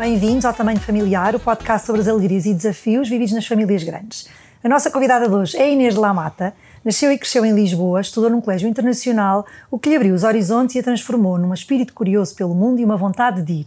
Bem-vindos ao Tamanho Familiar, o podcast sobre as alegrias e desafios vividos nas famílias grandes. A nossa convidada de hoje é Inês de La Mata. Nasceu e cresceu em Lisboa, estudou num colégio internacional, o que lhe abriu os horizontes e a transformou num espírito curioso pelo mundo e uma vontade de ir.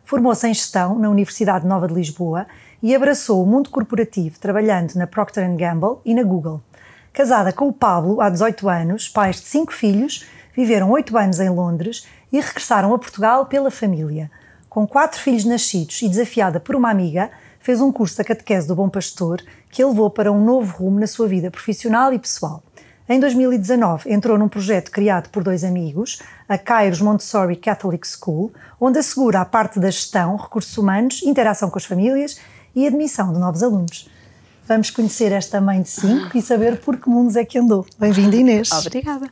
Formou-se em Gestão na Universidade Nova de Lisboa e abraçou o mundo corporativo, trabalhando na Procter & Gamble e na Google. Casada com o Pablo há 18 anos, pais de 5 filhos, viveram 8 anos em Londres e regressaram a Portugal pela família. Com 4 filhos nascidos e desafiada por uma amiga, fez um curso da Catequese do Bom Pastor que a levou para um novo rumo na sua vida profissional e pessoal. Em 2019, entrou num projeto criado por 2 amigos, a Kairos Montessori Catholic School, onde assegura a parte da gestão, recursos humanos, interação com as famílias e admissão de novos alunos. Vamos conhecer esta mãe de 5 e saber por que mundos é que andou. Bem-vinda, Inês. Obrigada.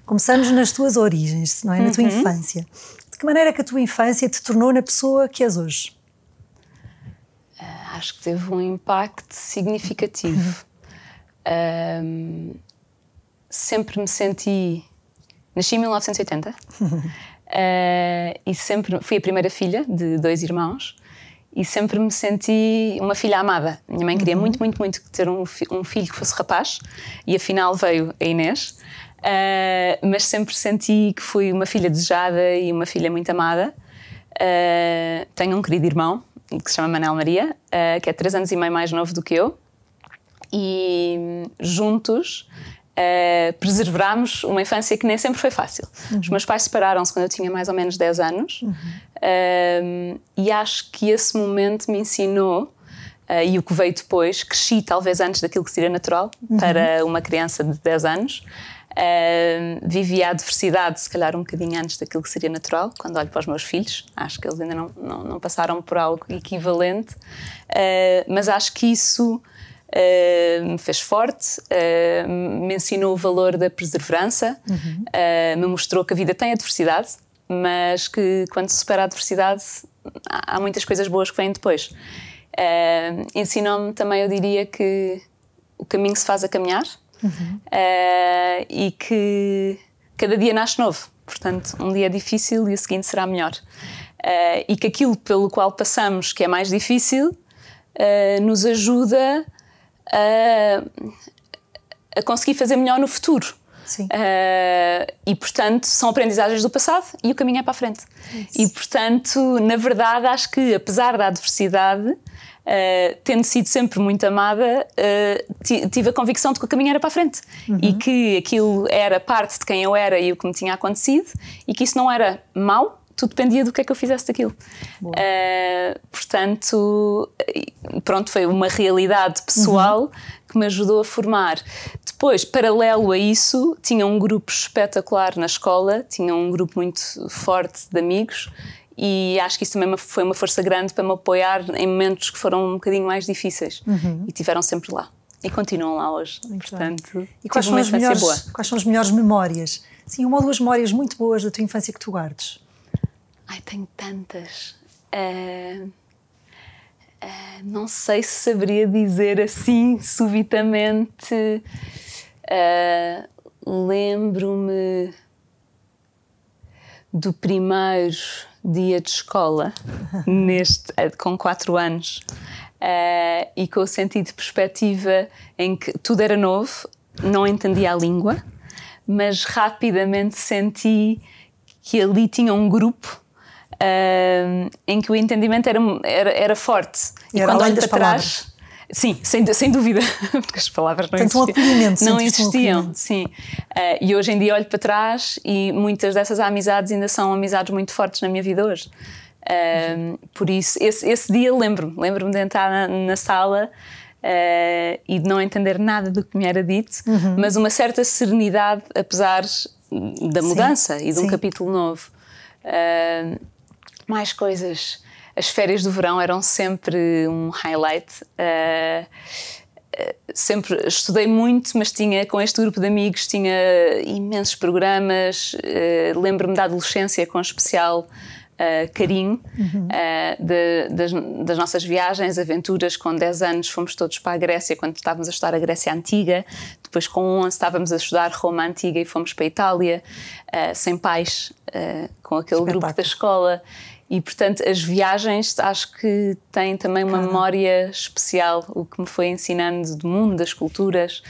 Começamos nas tuas origens, não é? Na tua infância. De que maneira é que a tua infância te tornou na pessoa que és hoje? Acho que teve um impacto significativo. Sempre me senti... Nasci em 1980 e sempre fui a primeira filha de 2 irmãos e sempre me senti uma filha amada. Minha mãe queria muito ter um filho que fosse rapaz e afinal veio a Inês. Mas sempre senti que fui uma filha desejada e uma filha muito amada. Tenho um querido irmão que se chama Manel Maria, que é 3 anos e meio mais novo do que eu, e juntos preservámos uma infância que nem sempre foi fácil. Os meus pais separaram-se quando eu tinha mais ou menos 10 anos, e acho que esse momento me ensinou, e o que veio depois, cresci talvez antes daquilo que seria natural para uma criança de 10 anos. Vivi a adversidade, se calhar um bocadinho antes daquilo que seria natural. Quando olho para os meus filhos, acho que eles ainda não passaram por algo equivalente, mas acho que isso me fez forte, me ensinou o valor da perseverança, me mostrou que a vida tem adversidade, mas que quando se supera a adversidade há muitas coisas boas que vêm depois. Ensinou-me também, eu diria, que o caminho se faz a caminhar. E que cada dia nasce novo, portanto um dia é difícil e o seguinte será melhor, e que aquilo pelo qual passamos, que é mais difícil, nos ajuda a conseguir fazer melhor no futuro. E portanto são aprendizagens do passado e o caminho é para a frente. E portanto, na verdade, acho que apesar da adversidade, tendo sido sempre muito amada, tive a convicção de que o caminho era para a frente e que aquilo era parte de quem eu era e o que me tinha acontecido, e que isso não era mau, tudo dependia do que é que eu fizesse daquilo. Portanto, pronto, foi uma realidade pessoal que me ajudou a formar. Depois, paralelo a isso, tinha um grupo espetacular na escola, tinha um grupo muito forte de amigos, e acho que isso também foi uma força grande para me apoiar em momentos que foram um bocadinho mais difíceis. E estiveram sempre lá. E continuam lá hoje. Portanto, e quais são as melhores memórias? Sim, 1 ou 2 memórias muito boas da tua infância que tu guardes. Ai, tenho tantas. Não sei se saberia dizer assim, subitamente. Lembro-me do primeiro dia de escola, com 4 anos, e com o sentido de perspectiva em que tudo era novo, não entendia a língua, mas rapidamente senti que ali tinha um grupo em que o entendimento era forte. E quando olho para trás... Sim, sem dúvida, porque as palavras não existiam. Sim. E hoje em dia olho para trás e muitas dessas amizades ainda são amizades muito fortes na minha vida hoje. Por isso, esse dia lembro-me de entrar na sala e de não entender nada do que me era dito, mas uma certa serenidade, apesar da mudança e de um capítulo novo. Mais coisas... As férias do verão eram sempre um highlight. Sempre estudei muito, mas com este grupo de amigos tinha imensos programas. Lembro-me da adolescência com especial carinho, das nossas viagens, aventuras. Com 10 anos fomos todos para a Grécia, quando estávamos a estudar a Grécia Antiga. Depois, com 11, estávamos a estudar Roma Antiga e fomos para a Itália, sem pais, com aquele grupo da escola. E, portanto, as viagens acho que têm também uma memória especial, o que me foi ensinando do mundo, das culturas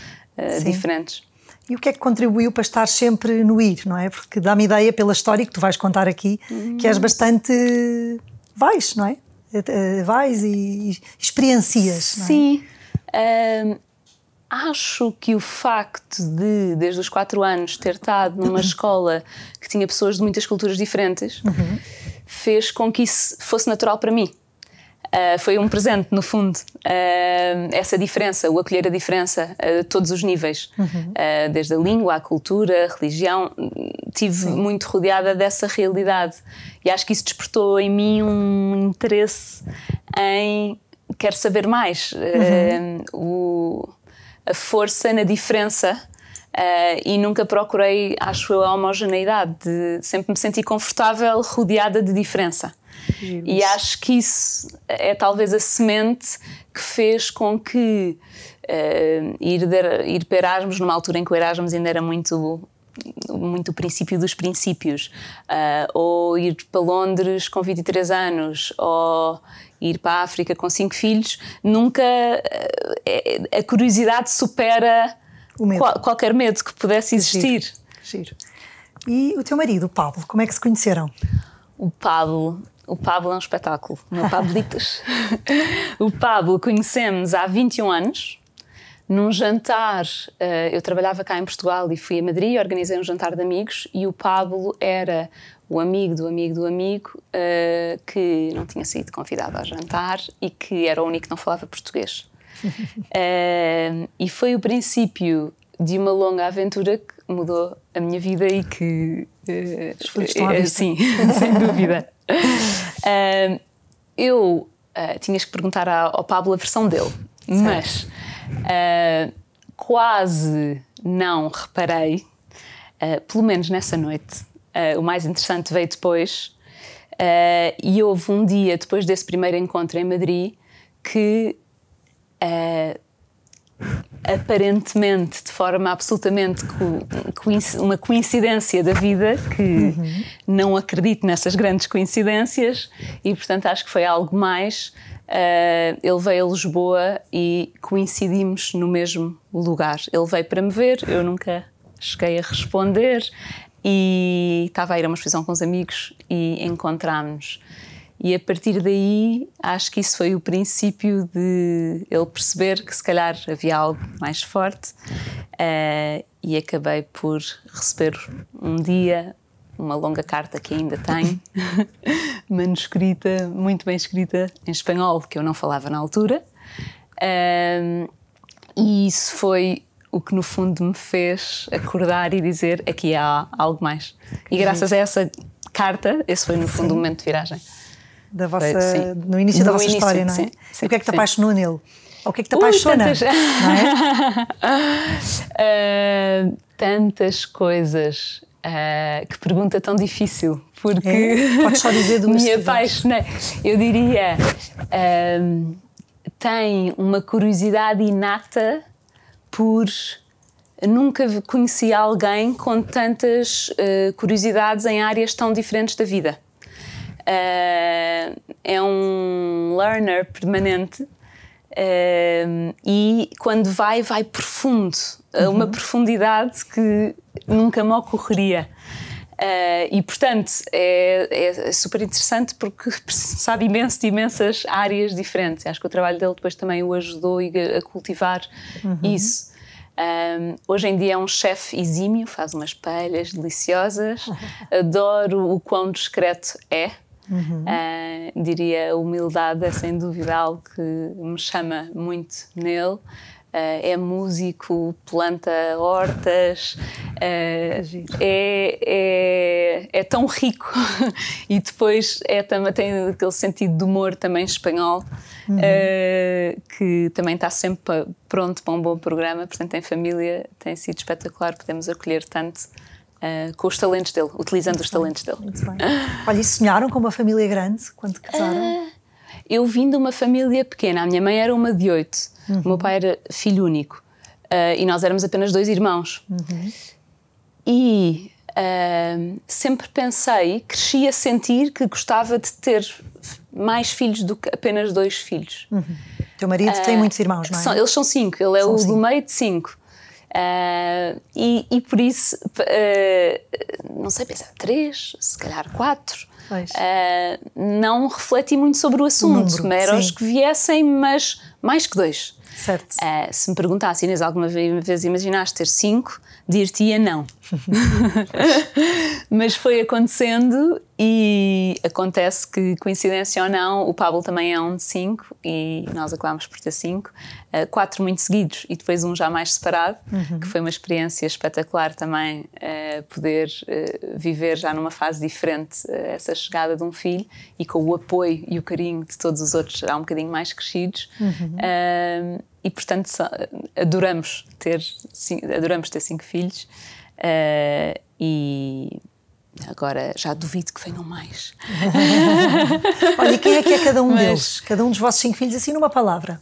diferentes. E o que é que contribuiu para estar sempre no ir, não é? Porque dá-me ideia, pela história que tu vais contar aqui, que és bastante... vais, não é? Vais e experiencias, não é? Sim. Acho que o facto de, desde os 4 anos, ter estado numa escola que tinha pessoas de muitas culturas diferentes, fez com que isso fosse natural para mim. Foi um presente, no fundo, essa diferença, o acolher a diferença a todos os níveis, desde a língua, a cultura, a religião. Tive muito rodeada dessa realidade e acho que isso despertou em mim um interesse em quero saber mais, a força na diferença. E nunca procurei, acho eu, a homogeneidade. Sempre me senti confortável rodeada de diferença. E acho que isso é talvez a semente que fez com que ir para Erasmus, numa altura em que o Erasmus ainda era muito o princípio dos princípios, ou ir para Londres com 23 anos, ou ir para a África com 5 filhos, nunca a curiosidade supera qualquer medo que pudesse existir. Giro. E o teu marido, o Pablo, como é que se conheceram? O Pablo é um espetáculo, o meu Pablitos. O Pablo conhecemos há 21 anos, num jantar. Eu trabalhava cá em Portugal e fui a Madrid e organizei um jantar de amigos, e o Pablo era o amigo do amigo do amigo que não tinha sido convidado ao jantar e que era o único que não falava português. E foi o princípio de uma longa aventura que mudou a minha vida e que... Os frutos estão à vista. Sim, sem dúvida. Eu tinhas que perguntar ao Pablo a versão dele, mas quase não reparei, pelo menos nessa noite. O mais interessante veio depois, e houve um dia depois desse primeiro encontro em Madrid que aparentemente, de forma absolutamente uma coincidência da vida, que não acredito nessas grandes coincidências, e portanto acho que foi algo mais. Ele veio a Lisboa e coincidimos no mesmo lugar. Ele veio para me ver, eu nunca cheguei a responder, e estava a ir a uma exposição com os amigos e encontramos-nos. E a partir daí, acho que isso foi o princípio de ele perceber que se calhar havia algo mais forte, e acabei por receber um dia uma longa carta que ainda tenho, manuscrita, muito bem escrita, em espanhol, que eu não falava na altura, e isso foi o que no fundo me fez acordar e dizer aqui há algo mais. E graças a essa carta, esse foi no fundo o momento de viragem. No início da vossa história, não é? Sim, e o que é que te apaixonou nele? Ou o que é que te apaixona? Não é? Tantas coisas. Que pergunta tão difícil, porque podes só dizer duas. Me apaixonei. Eu diria, tem uma curiosidade inata por... Nunca conheci alguém com tantas curiosidades em áreas tão diferentes da vida. É um learner permanente, e quando vai profundo, a uma profundidade que nunca me ocorreria. E portanto é super interessante porque sabe imenso de imensas áreas diferentes. Acho que o trabalho dele depois também o ajudou a cultivar isso. Hoje em dia é um chefe exímio, faz umas paellas deliciosas. Adoro o quão discreto é. Diria, a humildade é sem dúvida algo que me chama muito nele. É músico, planta hortas, é tão rico e depois tem aquele sentido de humor também espanhol, que também está sempre pronto para um bom programa. Portanto, em família tem sido espetacular, podemos acolher tanto com os talentos dele, utilizando os talentos dele. Muito bem. Olha, e sonharam com uma família grande quando casaram? Eu vim de uma família pequena. A minha mãe era uma de 8, o meu pai era filho único, e nós éramos apenas 2 irmãos. E sempre pensei, cresci a sentir que gostava de ter mais filhos do que apenas 2 filhos. Teu marido tem muitos irmãos, não é? Eles são 5, ele é o do meio de 5. E por isso, não sei, pensar 3, se calhar 4. Não refleti muito sobre o assunto, era os que viessem, mas mais que 2. Certo. Se me perguntasse, Inês, alguma vez imaginaste ter 5, dir-te-ia não. Mas foi acontecendo e acontece que, coincidência ou não, o Pablo também é um de 5 e nós acabámos por ter 5, 4 muito seguidos e depois um já mais separado, que foi uma experiência espetacular também, poder viver já numa fase diferente essa chegada de um filho e com o apoio e o carinho de todos os outros já um bocadinho mais crescidos. E portanto adoramos ter 5 filhos. E agora já duvido que venham mais. Olha, e quem é que é cada um deles? Cada um dos vossos 5 filhos, assim numa palavra.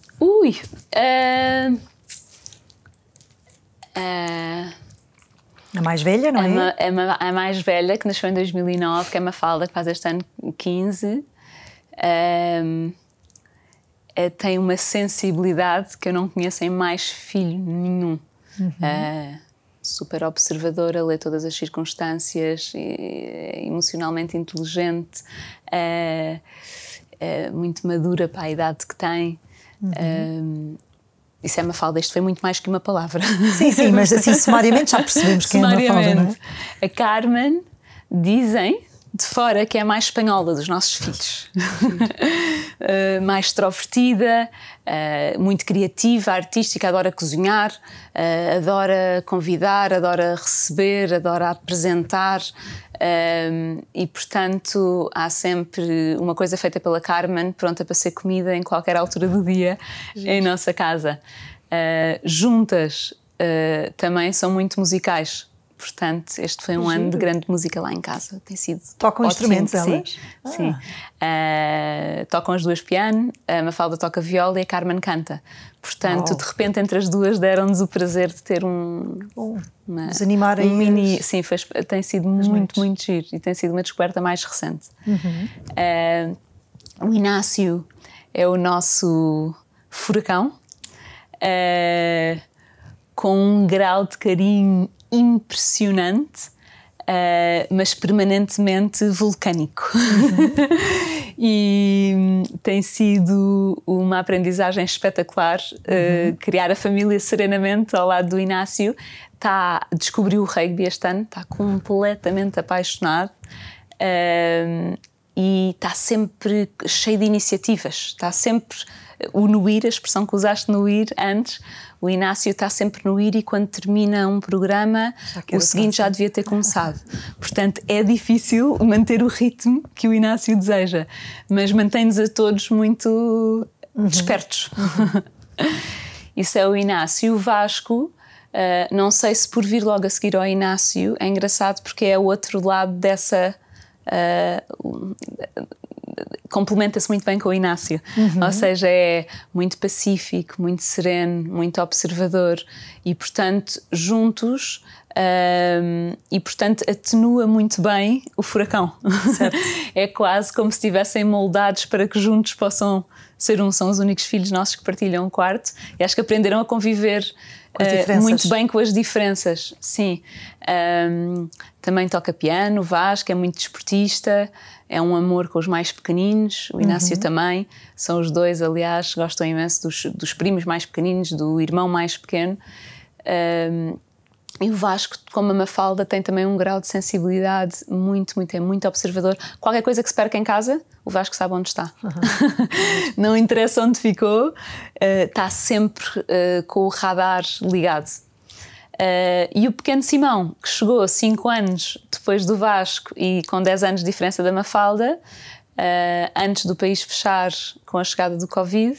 A mais velha, não é? A mais velha, que nasceu em 2009, que é Mafalda, que faz este ano 15. Tem uma sensibilidade que eu não conheço em mais filho nenhum. Super observadora, lê todas as circunstâncias, emocionalmente inteligente, muito madura para a idade que tem. Isso é Mafalda, isto foi muito mais que uma palavra. Sim, mas assim sumariamente já percebemos quem é Mafalda, não é? A Carmen, dizem de fora que é a mais espanhola dos nossos filhos. Mais extrovertida, muito criativa, artística, adora cozinhar, adora convidar, adora receber, adora apresentar. E portanto há sempre uma coisa feita pela Carmen pronta para ser comida em qualquer altura do dia em nossa casa. Juntas também são muito musicais. Portanto, este foi um ano de grande música lá em casa. Tem sido Tocam ótimo. Instrumentos, elas? Sim. Tocam as duas piano, a Mafalda toca viola e a Carmen canta. Portanto, de repente, entre as duas deram-nos o prazer de ter desanimar aí mini... Sim, tem sido muito giro e tem sido uma descoberta mais recente. O Inácio é o nosso furacão, com um grau de carinho impressionante, mas permanentemente vulcânico. E tem sido uma aprendizagem espetacular criar a família serenamente ao lado do Inácio. Descobriu o rugby este ano, está completamente apaixonado e está sempre cheio de iniciativas, está sempre... O no-ir, a expressão que usaste no ir antes, o Inácio está sempre no ir e quando termina um programa, o seguinte já devia ter começado. Portanto, é difícil manter o ritmo que o Inácio deseja, mas mantém-nos a todos muito despertos. Isso é o Inácio. O Vasco, não sei se por vir logo a seguir ao Inácio, é engraçado porque é o outro lado dessa... complementa-se muito bem com o Inácio, ou seja, é muito pacífico, muito sereno, muito observador e portanto juntos e portanto atenua muito bem o furacão. É quase como se estivessem moldados para que juntos possam ser são os únicos filhos nossos que partilham um quarto e acho que aprenderam a conviver muito bem com as diferenças. Sim. Também toca piano, o Vasco é muito desportista, é um amor com os mais pequeninos, o Inácio também, são os dois, aliás, gostam imenso dos primos mais pequeninos, do irmão mais pequeno. E o Vasco, como a Mafalda, tem também um grau de sensibilidade é muito observador. Qualquer coisa que se perca em casa, o Vasco sabe onde está. Não interessa onde ficou, está sempre com o radar ligado. E o pequeno Simão, que chegou 5 anos depois do Vasco e com 10 anos de diferença da Mafalda, antes do país fechar com a chegada do Covid,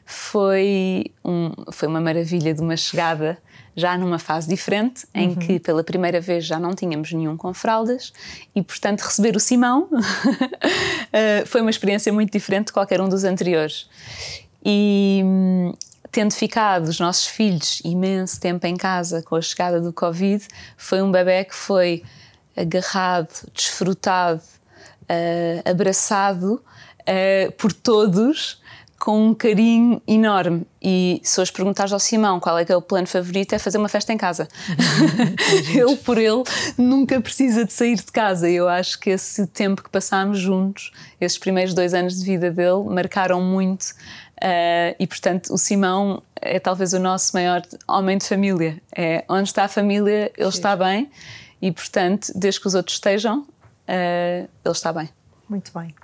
foi uma maravilha de uma chegada já numa fase diferente, em que pela primeira vez já não tínhamos nenhum com fraldas e, portanto, receber o Simão foi uma experiência muito diferente de qualquer um dos anteriores. E tendo ficado os nossos filhos imenso tempo em casa com a chegada do Covid, foi um bebé que foi agarrado, desfrutado, abraçado por todos, com um carinho enorme. E se hoje perguntares ao Simão qual é que é o plano favorito, é fazer uma festa em casa. Ele, por ele, nunca precisa de sair de casa. Eu acho que esse tempo que passámos juntos, esses primeiros 2 anos de vida dele, marcaram muito. E, portanto, o Simão é talvez o nosso maior homem de família. É onde está a família, ele está bem. E, portanto, desde que os outros estejam, ele está bem. Muito bem.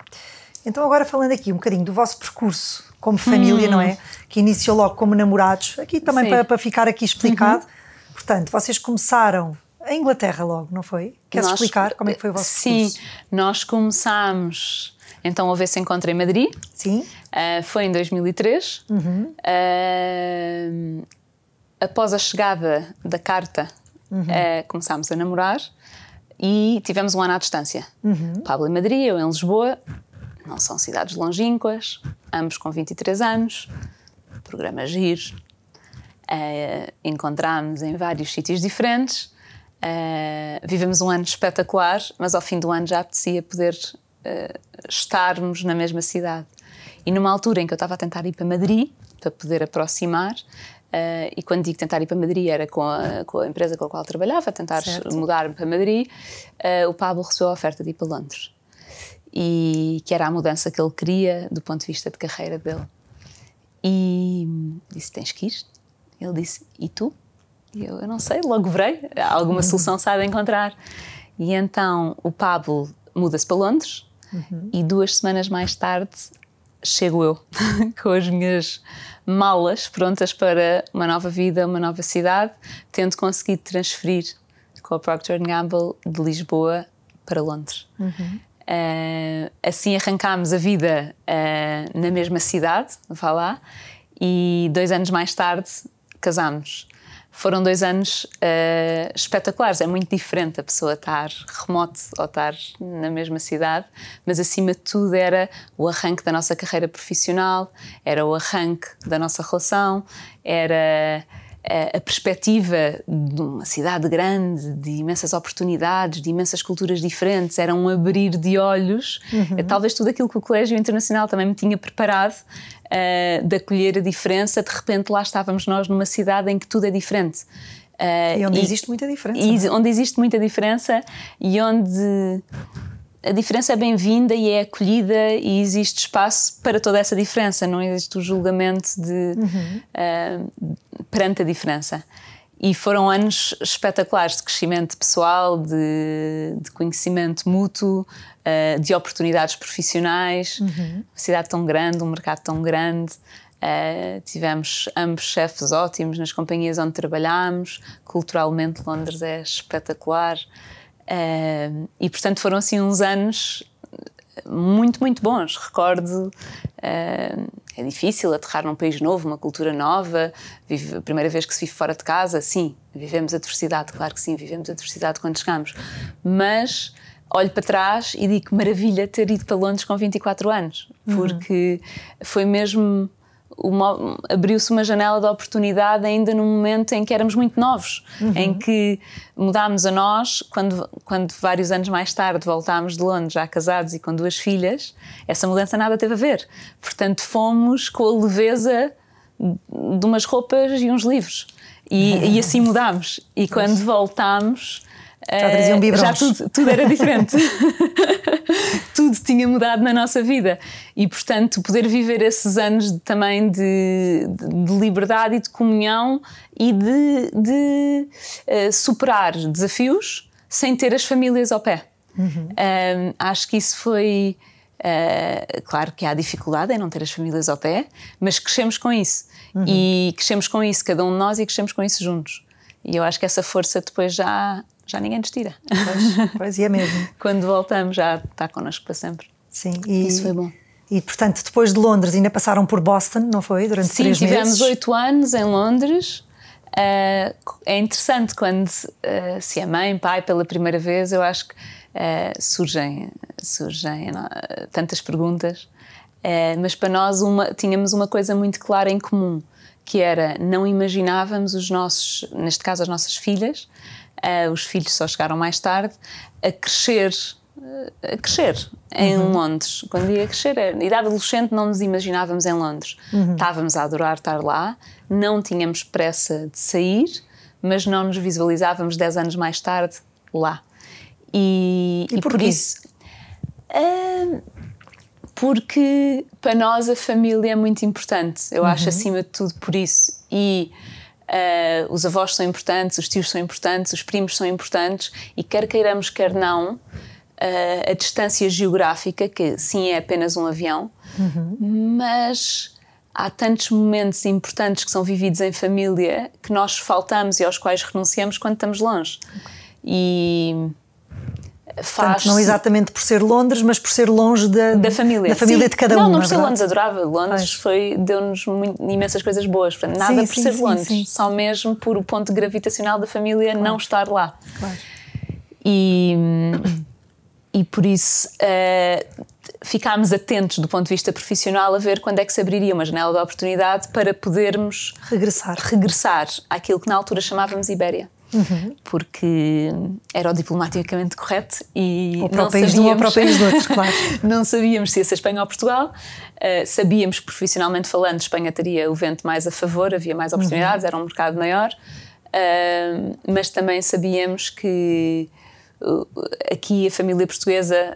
Então agora falando aqui um bocadinho do vosso percurso como família, não é? Que iniciou logo como namorados, aqui também para ficar aqui explicado. Portanto, vocês começaram em Inglaterra logo, não foi? Queres explicar como é que foi o vosso percurso? Sim, nós começámos, então houve esse encontro em Madrid. Sim. Foi em 2003. Após a chegada da carta, começámos a namorar e tivemos um ano à distância. Pablo em Madrid, eu em Lisboa. Não são cidades longínquas, ambos com 23 anos, programa giro. Encontrámos em vários sítios diferentes, vivemos um ano espetacular, mas ao fim do ano já apetecia poder estarmos na mesma cidade. E numa altura em que eu estava a tentar ir para Madrid, para poder aproximar, e quando digo tentar ir para Madrid era com a empresa com a qual trabalhava, tentar mudar-me para Madrid, o Pablo recebeu a oferta de ir para Londres. E que era a mudança que ele queria do ponto de vista de carreira dele. E disse, tens que ir? Ele disse, e tu? E eu não sei, logo verei, alguma solução se há de encontrar. E então o Pablo muda-se para Londres e 2 semanas mais tarde chego eu com as minhas malas prontas para uma nova vida, uma nova cidade, tendo conseguido transferir com a Procter & Gamble de Lisboa para Londres. Assim arrancámos a vida na mesma cidade, vá lá, e 2 anos mais tarde casámos. Foram 2 anos espetaculares. É muito diferente a pessoa estar remoto ou estar na mesma cidade, mas acima de tudo era o arranque da nossa carreira profissional, era o arranque da nossa relação, era a perspectiva de uma cidade grande, de imensas oportunidades, de imensas culturas diferentes, era um abrir de olhos, talvez tudo aquilo que o Colégio Internacional também me tinha preparado, de acolher a diferença. De repente lá estávamos nós numa cidade em que tudo é diferente. E onde existe muita diferença. Onde existe muita diferença e onde a diferença é bem-vinda e é acolhida e existe espaço para toda essa diferença, não existe o julgamento perante a diferença. E foram anos espetaculares de crescimento pessoal, de conhecimento mútuo, de oportunidades profissionais, uma cidade tão grande, um mercado tão grande. Tivemos ambos chefes ótimos nas companhias onde trabalhámos, culturalmente Londres é espetacular. E portanto foram assim uns anos muito, muito bons. Recordo, é difícil aterrar num país novo, uma cultura nova, a primeira vez que se vive fora de casa, sim, vivemos a diversidade, claro que sim, vivemos a diversidade quando chegamos, mas olho para trás e digo que maravilha ter ido para Londres com 24 anos, porque foi mesmo... abriu-se uma janela de oportunidade ainda num momento em que éramos muito novos, em que mudámos a nós, quando vários anos mais tarde voltámos de Londres já casados e com 2 filhas, essa mudança nada teve a ver. Portanto, fomos com a leveza de umas roupas e uns livros e assim mudámos. E quando voltámos... já tudo era diferente. Tudo tinha mudado na nossa vida e, portanto, poder viver esses anos também de liberdade e de comunhão e de superar desafios sem ter as famílias ao pé. Acho que isso foi... claro que há dificuldade em não ter as famílias ao pé, mas crescemos com isso. E crescemos com isso, cada um de nós, e crescemos com isso juntos. E eu acho que essa força depois já ninguém nos tira. Pois é mesmo. Quando voltamos já está connosco para sempre. Sim. Isso foi bom. E portanto, depois de Londres ainda passaram por Boston, não foi? Durante 3 meses? Sim, tivemos 8 anos em Londres. É interessante quando se é mãe, pai pela primeira vez, eu acho que surgem tantas perguntas, mas para nós tínhamos uma coisa muito clara em comum, que era, não imaginávamos neste caso as nossas filhas, Os filhos só chegaram mais tarde. A crescer em Londres. Quando ia crescer, na idade adolescente, não nos imaginávamos em Londres. Estávamos a adorar estar lá, não tínhamos pressa de sair, mas não nos visualizávamos 10 anos mais tarde lá. E por isso... porque para nós a família é muito importante. Eu acho, acima de tudo, por isso. E os avós são importantes, os tios são importantes, os primos são importantes, e quer queiramos, quer não, a distância geográfica, que sim é apenas um avião, mas há tantos momentos importantes que são vividos em família que nós faltamos e aos quais renunciamos quando estamos longe. E portanto, não exatamente por ser Londres, mas por ser longe da família de cada um. Não por ser Londres, adorava. Londres deu-nos imensas coisas boas. Portanto, nada por ser Londres, só mesmo por o ponto gravitacional da família não estar lá. Claro. E por isso ficámos atentos do ponto de vista profissional a ver quando é que se abriria uma janela de oportunidade para podermos regressar àquilo que na altura chamávamos Ibéria. Porque era o diplomaticamente correto e ou para o país de um ou para o país do outro, claro. Não sabíamos se ia ser Espanha ou Portugal. Sabíamos que, profissionalmente falando, Espanha teria o vento mais a favor, havia mais oportunidades, era um mercado maior, mas também sabíamos que aqui a família portuguesa,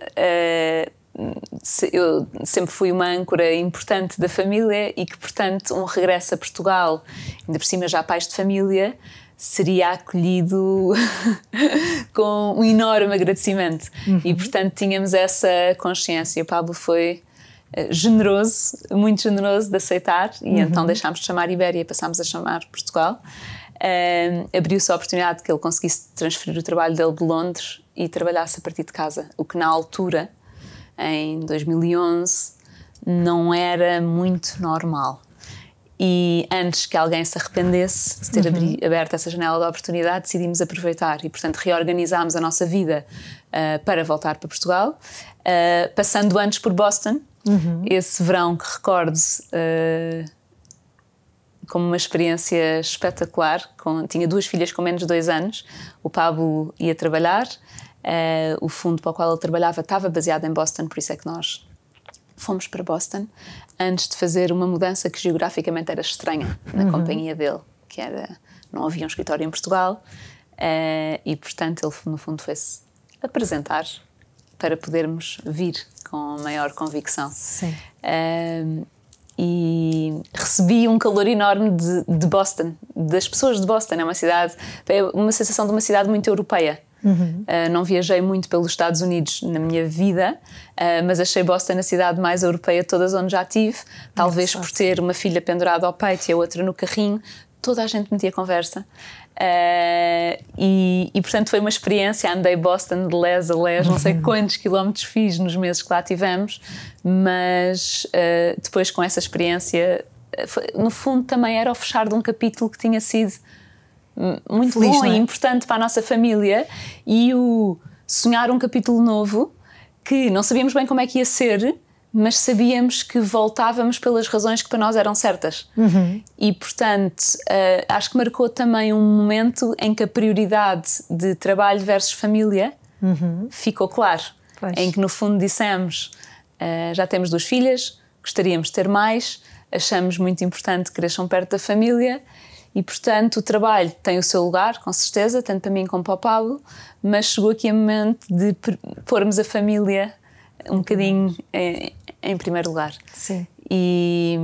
eu sempre fui uma âncora importante da família e que, portanto, um regresso a Portugal, ainda por cima já pais de família, seria acolhido com um enorme agradecimento. E, portanto, tínhamos essa consciência. O Pablo foi generoso, muito generoso de aceitar, e então deixámos de chamar Ibéria e passámos a chamar Portugal. Abriu-se a oportunidade de que ele conseguisse transferir o trabalho dele de Londres e trabalhasse a partir de casa, o que na altura, em 2011, não era muito normal. E antes que alguém se arrependesse de ter aberto essa janela de oportunidade, decidimos aproveitar e, portanto, reorganizámos a nossa vida para voltar para Portugal, passando antes por Boston, esse verão que recordo como uma experiência espetacular. Tinha 2 filhas com menos de 2 anos, o Pablo ia trabalhar, o fundo para o qual ele trabalhava estava baseado em Boston, por isso é que nós fomos para Boston antes de fazer uma mudança que geograficamente era estranha na companhia dele, que era, não havia um escritório em Portugal, e portanto ele no fundo foi-se apresentar para podermos vir com maior convicção. Sim. E recebi um calor enorme de Boston, das pessoas de Boston. É uma sensação de uma cidade muito europeia. Não viajei muito pelos Estados Unidos na minha vida, mas achei Boston a cidade mais europeia de todas onde já estive. Talvez por ter uma filha pendurada ao peito e a outra no carrinho, toda a gente metia conversa. E portanto foi uma experiência. Andei Boston de les a les, não sei quantos quilómetros fiz nos meses que lá tivemos, mas depois com essa experiência, no fundo também era o fechar de um capítulo que tinha sido muito feliz, bom e importante para a nossa família, e o sonhar um capítulo novo que não sabíamos bem como é que ia ser, mas sabíamos que voltávamos pelas razões que para nós eram certas. E, portanto, acho que marcou também um momento em que a prioridade de trabalho versus família ficou claro. Em que, no fundo, dissemos, já temos 2 filhas, gostaríamos de ter mais, achamos muito importante que cresçam perto da família e, portanto, o trabalho tem o seu lugar, com certeza, tanto para mim como para o Pablo, mas chegou aqui o momento de pormos a família um bocadinho em primeiro lugar. Sim. E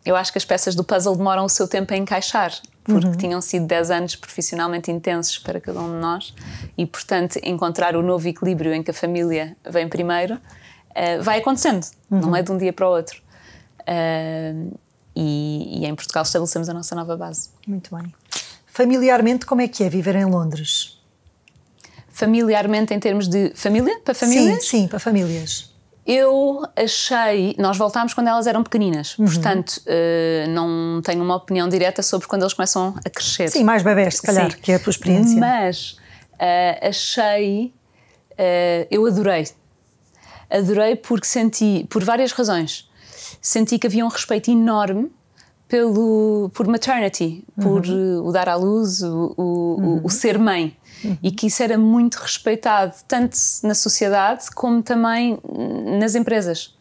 eu acho que as peças do puzzle demoram o seu tempo a encaixar, porque tinham sido 10 anos profissionalmente intensos para cada um de nós e, portanto, encontrar o novo equilíbrio em que a família vem primeiro vai acontecendo, não é de um dia para o outro. E em Portugal estabelecemos a nossa nova base. Muito bem. Familiarmente, como é que é viver em Londres? Familiarmente, em termos de família? Para famílias? Sim, para famílias. Eu achei... Nós voltámos quando elas eram pequeninas, portanto, não tenho uma opinião direta sobre quando eles começam a crescer. Sim, mais bebés, se calhar, que é a tua experiência. Mas achei... eu adorei. Adorei porque senti, por várias razões, senti que havia um respeito enorme por maternity, por o dar à luz, o ser mãe. E que isso era muito respeitado, tanto na sociedade como também nas empresas.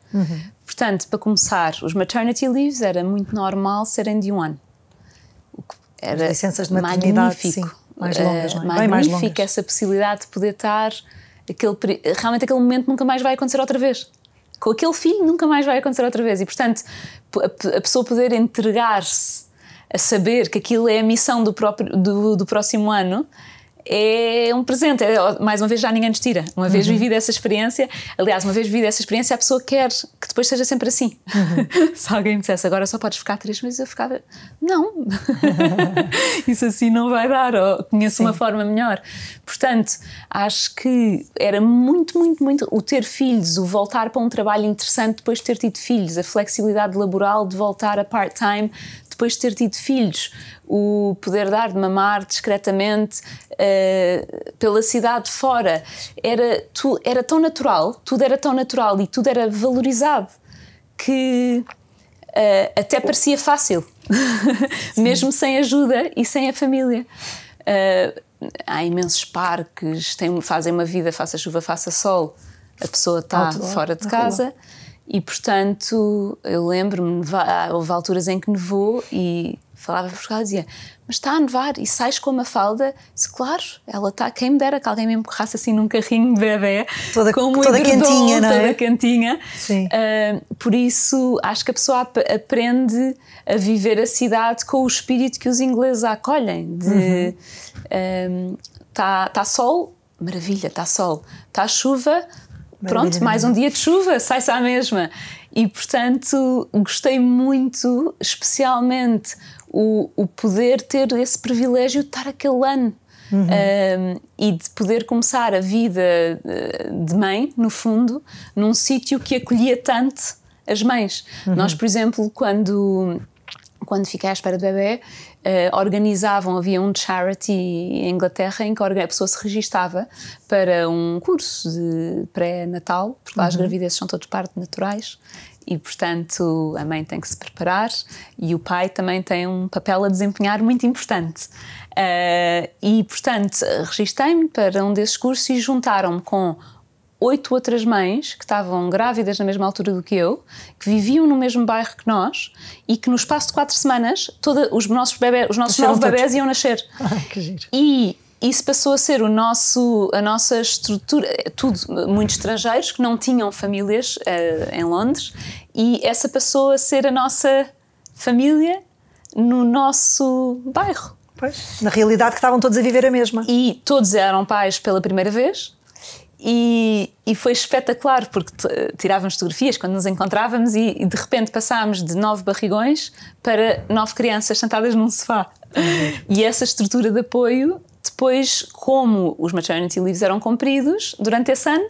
Portanto, para começar, os maternity leaves era muito normal serem de 1 ano. Era as licenças de maternidade, sim, mais longas, não é? Bem mais longas. Essa possibilidade de poder estar... realmente aquele momento nunca mais vai acontecer outra vez. Com aquele filho nunca mais vai acontecer outra vez. E, portanto, a pessoa poder entregar-se a saber que aquilo é a missão do próximo ano é um presente. Mais uma vez, já ninguém nos tira. Uma vez vivida essa experiência, aliás, uma vez vivida essa experiência, a pessoa quer que depois seja sempre assim. Se alguém me dissesse, agora só podes ficar 3 meses, eu ficava, não, isso assim não vai dar, ou conheço uma forma melhor. Portanto, acho que era muito, muito, muito o ter filhos, o voltar para um trabalho interessante depois de ter tido filhos, a flexibilidade laboral de voltar a part-time depois de ter tido filhos, o poder dar de mamar discretamente pela cidade fora, era tão natural, tudo era tão natural e tudo era valorizado que até parecia fácil, mesmo sem ajuda e sem a família. Há imensos parques, fazem uma vida, faça chuva, faça sol, a pessoa está fora de casa. E, portanto, eu lembro-me, houve alturas em que nevou e falava para Portugal e dizia, mas está a nevar e sais com uma falda? Disse, claro, ela está, quem me dera que alguém me empurrasse assim num carrinho de bebê, toda quentinha, não é? Toda quentinha. Sim. Por isso, acho que a pessoa aprende a viver a cidade com o espírito que os ingleses a acolhem. Está sol, maravilha, está sol. Está chuva, pronto, mais um dia de chuva, sai-se à mesma. E, portanto, gostei muito, especialmente, o poder ter esse privilégio de estar aquele ano. E de poder começar a vida de mãe, no fundo, num sítio que acolhia tanto as mães. Nós, por exemplo, quando fiquei à espera do bebê, havia um charity em Inglaterra em que a pessoa se registava para um curso de pré-natal, porque lá as gravidezes são todas partes naturais e, portanto, a mãe tem que se preparar e o pai também tem um papel a desempenhar muito importante. E, portanto, registrei-me para um desses cursos e juntaram-me com 8 outras mães que estavam grávidas na mesma altura do que eu, que viviam no mesmo bairro que nós e que no espaço de 4 semanas os nossos 9 bebés iam nascer. Que giro. E isso passou a ser a nossa estrutura, tudo muito estrangeiros que não tinham famílias em Londres, e essa passou a ser a nossa família no nosso bairro. Pois, na realidade que estavam todos a viver a mesma. E todos eram pais pela primeira vez. E foi espetacular porque tirávamos fotografias quando nos encontrávamos e de repente passámos de 9 barrigões para 9 crianças sentadas num sofá. E essa estrutura de apoio, depois, como os maternity leaves eram cumpridos durante esse ano,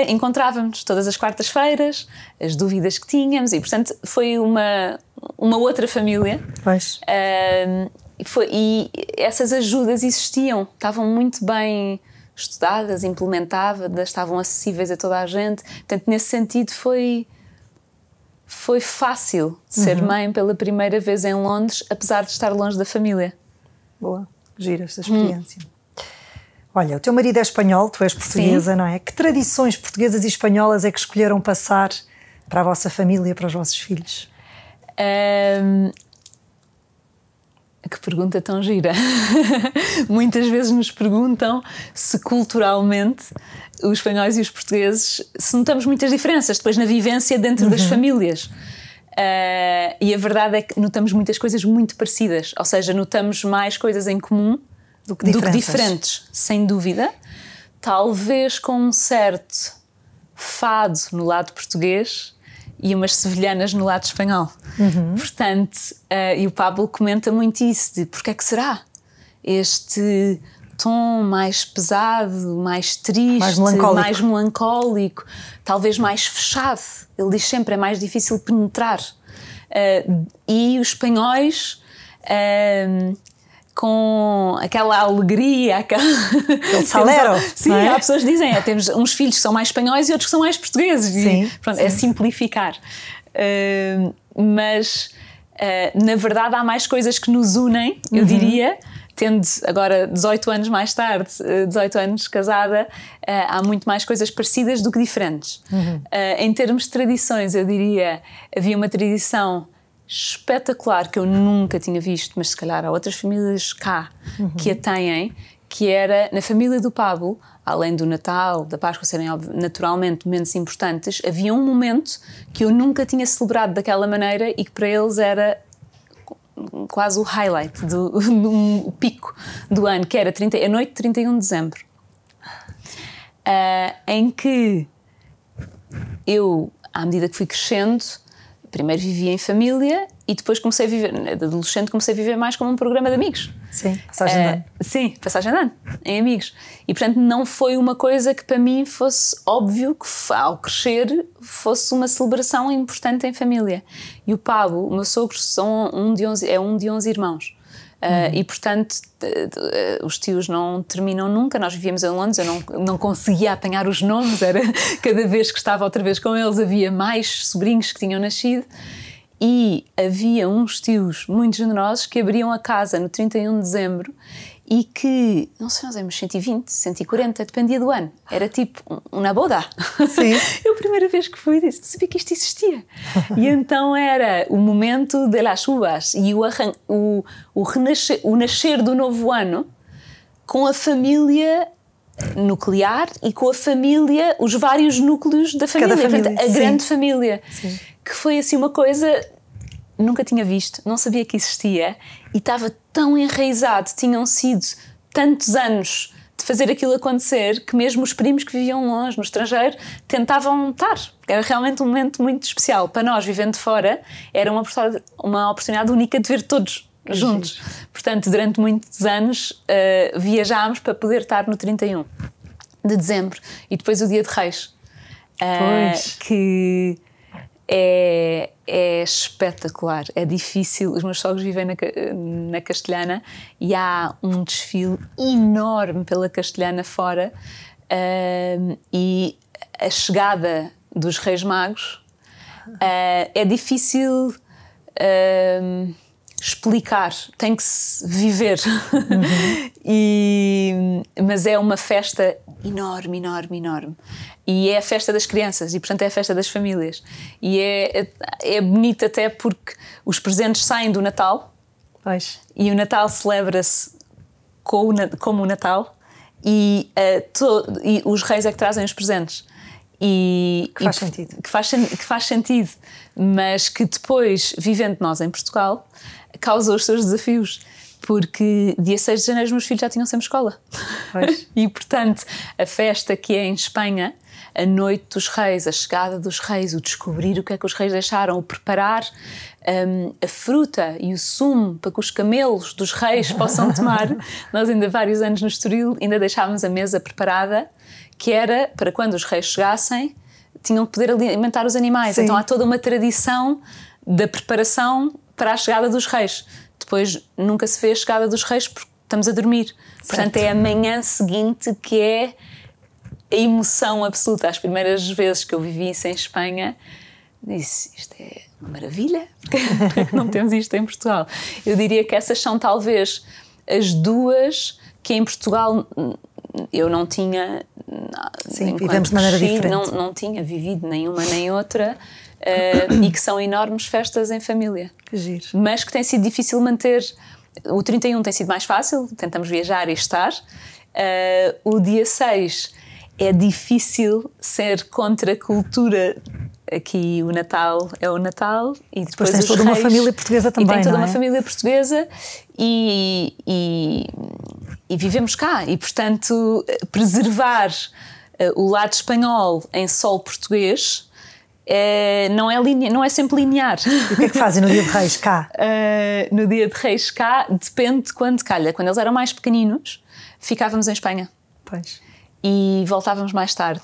encontrávamos todas as quartas-feiras, as dúvidas que tínhamos e, portanto, foi uma outra família. Pois. E essas ajudas existiam, estavam muito bem estudadas, implementadas, estavam acessíveis a toda a gente. Portanto, nesse sentido foi fácil ser mãe pela primeira vez em Londres, apesar de estar longe da família. Boa, gira esta experiência. Olha, o teu marido é espanhol, tu és portuguesa, sim, não é? Que tradições portuguesas e espanholas é que escolheram passar para a vossa família, para os vossos filhos? Que pergunta tão gira. Muitas vezes nos perguntam se culturalmente os espanhóis e os portugueses, se notamos muitas diferenças depois na vivência dentro das famílias. E a verdade é que notamos muitas coisas muito parecidas, ou seja, notamos mais coisas em comum do que diferentes, sem dúvida. Talvez com um certo fado no lado português e umas sevilhanas no lado espanhol. Portanto, e o Pablo comenta muito isso, de porque é que será este tom mais pesado, mais triste, mais melancólico, talvez mais fechado. Ele diz sempre, é mais difícil penetrar. E os espanhóis, com aquela alegria, aquele salero. Sim, é? Há pessoas que dizem, temos uns filhos que são mais espanhóis e outros que são mais portugueses. Sim, e, pronto, sim. É simplificar. Mas Na verdade, há mais coisas que nos unem, eu diria. Tendo agora 18 anos mais tarde, 18 anos casada, há muito mais coisas parecidas do que diferentes. Em termos de tradições, eu diria, havia uma tradição espetacular que eu nunca tinha visto, mas se calhar há outras famílias cá que a têm, que era, na família do Pablo, além do Natal, da Páscoa serem naturalmente momentos importantes, havia um momento que eu nunca tinha celebrado daquela maneira e que para eles era quase o highlight, o pico do ano, que era a noite de 31 de dezembro, em que eu, à medida que fui crescendo, primeiro vivia em família e depois comecei a viver, de adolescente, comecei a viver mais como um programa de amigos. Sim, passagem de ano. Sim, passagem de ano, em amigos. E portanto não foi uma coisa que para mim fosse óbvio que ao crescer fosse uma celebração importante em família. E o Pablo, o meu sogro, é um de 11 irmãos. E portanto os tios não terminam nunca. Nós vivíamos em Londres, eu não conseguia apanhar os nomes, era cada vez que estava outra vez com eles havia mais sobrinhos que tinham nascido e havia uns tios muito generosos que abriam a casa no 31 de dezembro e que, não sei, nós éramos 120, 140, dependia do ano, era tipo uma boda. Sim. Eu a primeira vez que fui disse, não sabia que isto existia. E então era o momento de las uvas e o nascer do novo ano com a família nuclear e com a família, os vários núcleos da família, portanto, a grande família. Sim. Que foi assim uma coisa nunca tinha visto, não sabia que existia e estava tão enraizado, tinham sido tantos anos de fazer aquilo acontecer que mesmo os primos que viviam longe, no estrangeiro, tentavam estar. Era realmente um momento muito especial. Para nós, vivendo fora, era uma oportunidade única de ver todos juntos. Portanto, durante muitos anos viajámos para poder estar no 31 de dezembro e depois o Dia de Reis, que é espetacular, é difícil. Os meus sogros vivem na Castelhana e há um desfile enorme pela Castelhana fora, e a chegada dos Reis Magos é difícil explicar, tem que se viver. Mas é uma festa enorme, enorme, enorme. E é a festa das crianças e, portanto, é a festa das famílias. E é bonito até porque os presentes saem do Natal. Pois. E o Natal celebra-se como o Natal e os reis é que trazem os presentes. Que faz sentido. Que faz sentido, mas que depois, vivendo nós em Portugal, causa os seus desafios. Porque dia 6 de janeiro os meus filhos já tinham sempre escola. Pois. E, portanto, a festa que é em Espanha, a noite dos reis, a chegada dos reis, o descobrir o que é que os reis deixaram, o preparar a fruta e o sumo para que os camelos dos reis possam tomar. Nós ainda vários anos no Estoril ainda deixávamos a mesa preparada, que era para quando os reis chegassem, tinham que poder alimentar os animais. Sim. Então há toda uma tradição da preparação para a chegada dos reis. Depois nunca se vê a chegada dos reis porque estamos a dormir. Certo. Portanto, é a manhã seguinte que é a emoção absoluta. As primeiras vezes que eu vivi isso em Espanha, disse, isto é uma maravilha, porque não temos isto em Portugal. Eu diria que essas são talvez as duas que em Portugal eu não tinha. Sim, vivemos de maneira diferente. Não tinha vivido nenhuma nem outra. E que são enormes festas em família. Que giro. Mas que tem sido difícil manter. O 31 tem sido mais fácil, tentamos viajar e estar. O dia 6 é difícil ser contra a cultura. Aqui o Natal é o Natal e depois tens toda uma família portuguesa também, e tem toda não é? Uma família portuguesa e vivemos cá e, portanto, preservar o lado espanhol em solo português não é sempre linear. E o que é que fazem no Dia de Reis cá? No Dia de Reis cá depende de quando calha. Quando eles eram mais pequeninos, ficávamos em Espanha. Pois. E voltávamos mais tarde.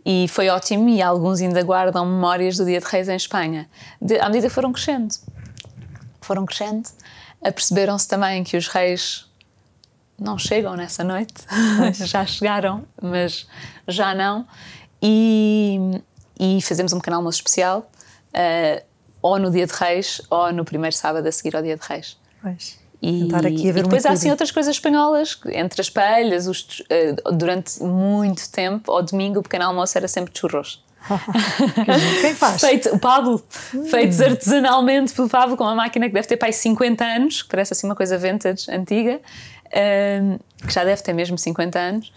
E foi ótimo e alguns ainda guardam memórias do Dia de Reis em Espanha. À medida que foram crescendo, aperceberam-se também que os reis não chegam nessa noite. Já chegaram, mas já não. E fazemos um pequeno almoço especial, ou no dia de Reis ou no primeiro sábado a seguir ao dia de Reis. Pois. E, Aqui a ver e depois há assim outras coisas espanholas, entre as paelhas, durante muito tempo, ao domingo o pequeno almoço era sempre churros. Quem faz? O Pablo, feitos artesanalmente pelo Pablo, com uma máquina que deve ter para aí 50 anos, que parece assim uma coisa vintage, antiga, que já deve ter mesmo 50 anos.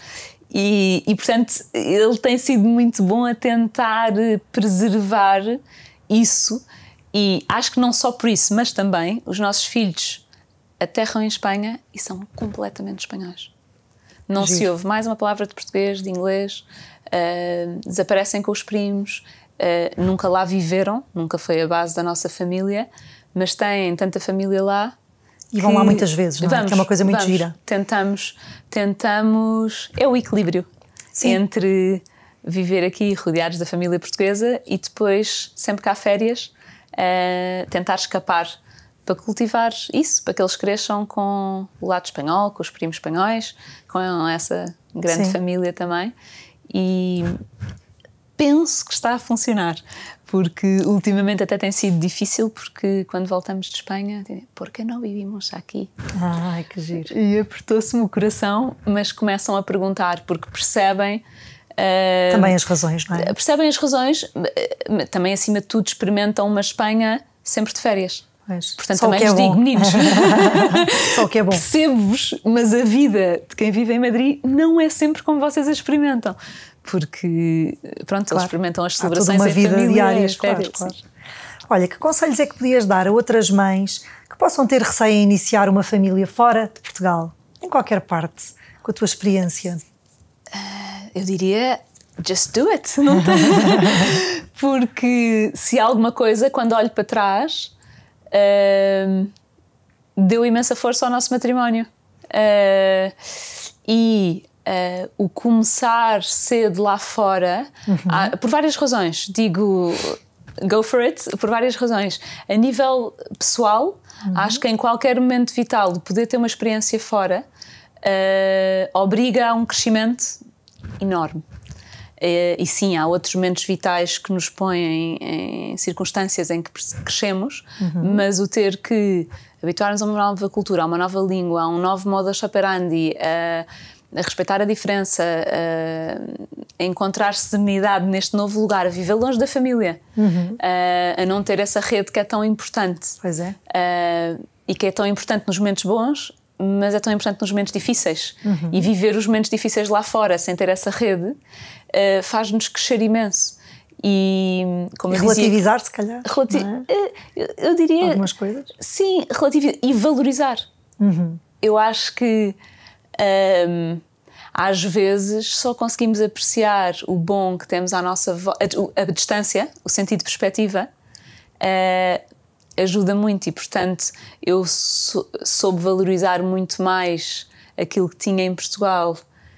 E portanto ele tem sido muito bom a tentar preservar isso, e acho que não só por isso, mas também os nossos filhos aterram em Espanha e são completamente espanhóis. Não se ouve mais uma palavra de português, de inglês, desaparecem com os primos, nunca lá viveram, nunca foi a base da nossa família, mas têm tanta família lá. E vão lá muitas vezes, não é? Que é uma coisa muito gira. Tentamos, é o equilíbrio. Sim. Entre viver aqui rodeados da família portuguesa e depois, sempre que há férias, tentar escapar para cultivar isso, para que eles cresçam com o lado espanhol, com os primos espanhóis, com essa grande Sim. família também. E penso que está a funcionar, porque ultimamente até tem sido difícil, porque quando voltamos de Espanha, por que não vivimos aqui? Ai, que giro. E apertou-se-me o coração, mas começam a perguntar, porque percebem... também as razões, não é? Percebem as razões, também acima de tudo experimentam uma Espanha sempre de férias. Pois. Portanto, também lhes digo, meninos, só o que é bom. Percebo-vos, mas a vida de quem vive em Madrid não é sempre como vocês a experimentam. Porque, pronto, claro. Eles experimentam as celebrações uma em vida família, diária, as férias. Claro. Olha, que conselhos é que podias dar a outras mães que possam ter receio em iniciar uma família fora de Portugal, em qualquer parte, com a tua experiência? Eu diria, just do it. Não tem? Porque se há alguma coisa, quando olho para trás, deu imensa força ao nosso matrimónio. O começar cedo lá fora, por várias razões, digo go for it, por várias razões. A nível pessoal, acho que em qualquer momento vital de poder ter uma experiência fora obriga a um crescimento enorme. E sim, há outros momentos vitais que nos põem em circunstâncias em que crescemos, mas o ter que habituar-nos a uma nova cultura, a uma nova língua, a um novo modus operandi, a respeitar a diferença, a encontrar serenidade neste novo lugar, a viver longe da família, a não ter essa rede que é tão importante. Pois é. E que é tão importante nos momentos bons, mas é tão importante nos momentos difíceis. E viver os momentos difíceis lá fora sem ter essa rede faz-nos crescer imenso. E como eu relativizar, dizia, se calhar. Eu diria. Algumas coisas. Sim, relativizar e valorizar. Eu acho que às vezes só conseguimos apreciar o bom que temos à nossa volta, a distância, o sentido de perspectiva, ajuda muito e, portanto, eu soube valorizar muito mais aquilo que tinha em Portugal,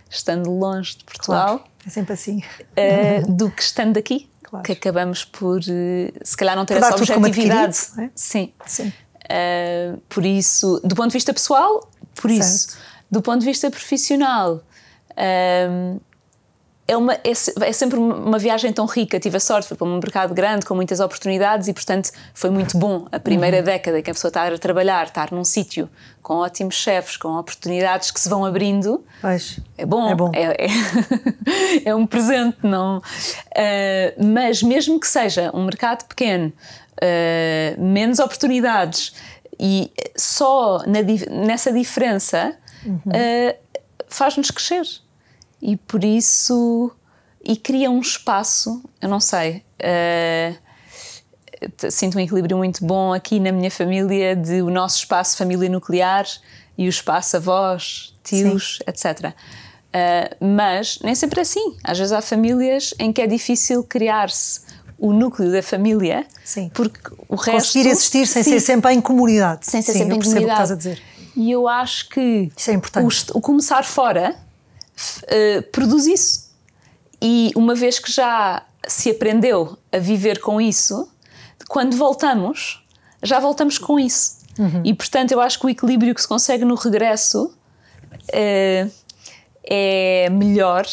estando longe de Portugal. Claro, é sempre assim. Do que estando aqui, claro. Que acabamos por, se calhar, não ter essa objetividade. É? Sim. Por isso, do ponto de vista pessoal, por certo. Isso. Do ponto de vista profissional, é sempre uma viagem tão rica. Tive a sorte, fui para um mercado grande com muitas oportunidades e, portanto, foi muito bom a primeira década que a pessoa está a trabalhar, estar num sítio com ótimos chefes, com oportunidades que se vão abrindo. Pois. É bom. É um presente, não? Mas mesmo que seja um mercado pequeno, menos oportunidades e só nessa diferença faz-nos crescer. E por isso, e cria um espaço, eu não sei, sinto um equilíbrio muito bom aqui na minha família de o nosso espaço família nuclear e o espaço avós, tios, sim. Etc. Mas nem sempre é assim. Às vezes há famílias em que é difícil criar-se o núcleo da família, sim. Porque o resto... Conseguir existir sem ser sempre em comunidade. Sem ser sempre em comunidade. O que estás a dizer. E eu acho que isso é importante. O começar fora produz isso. E uma vez que já se aprendeu a viver com isso, quando voltamos, já voltamos com isso. E portanto eu acho que o equilíbrio que se consegue no regresso é melhor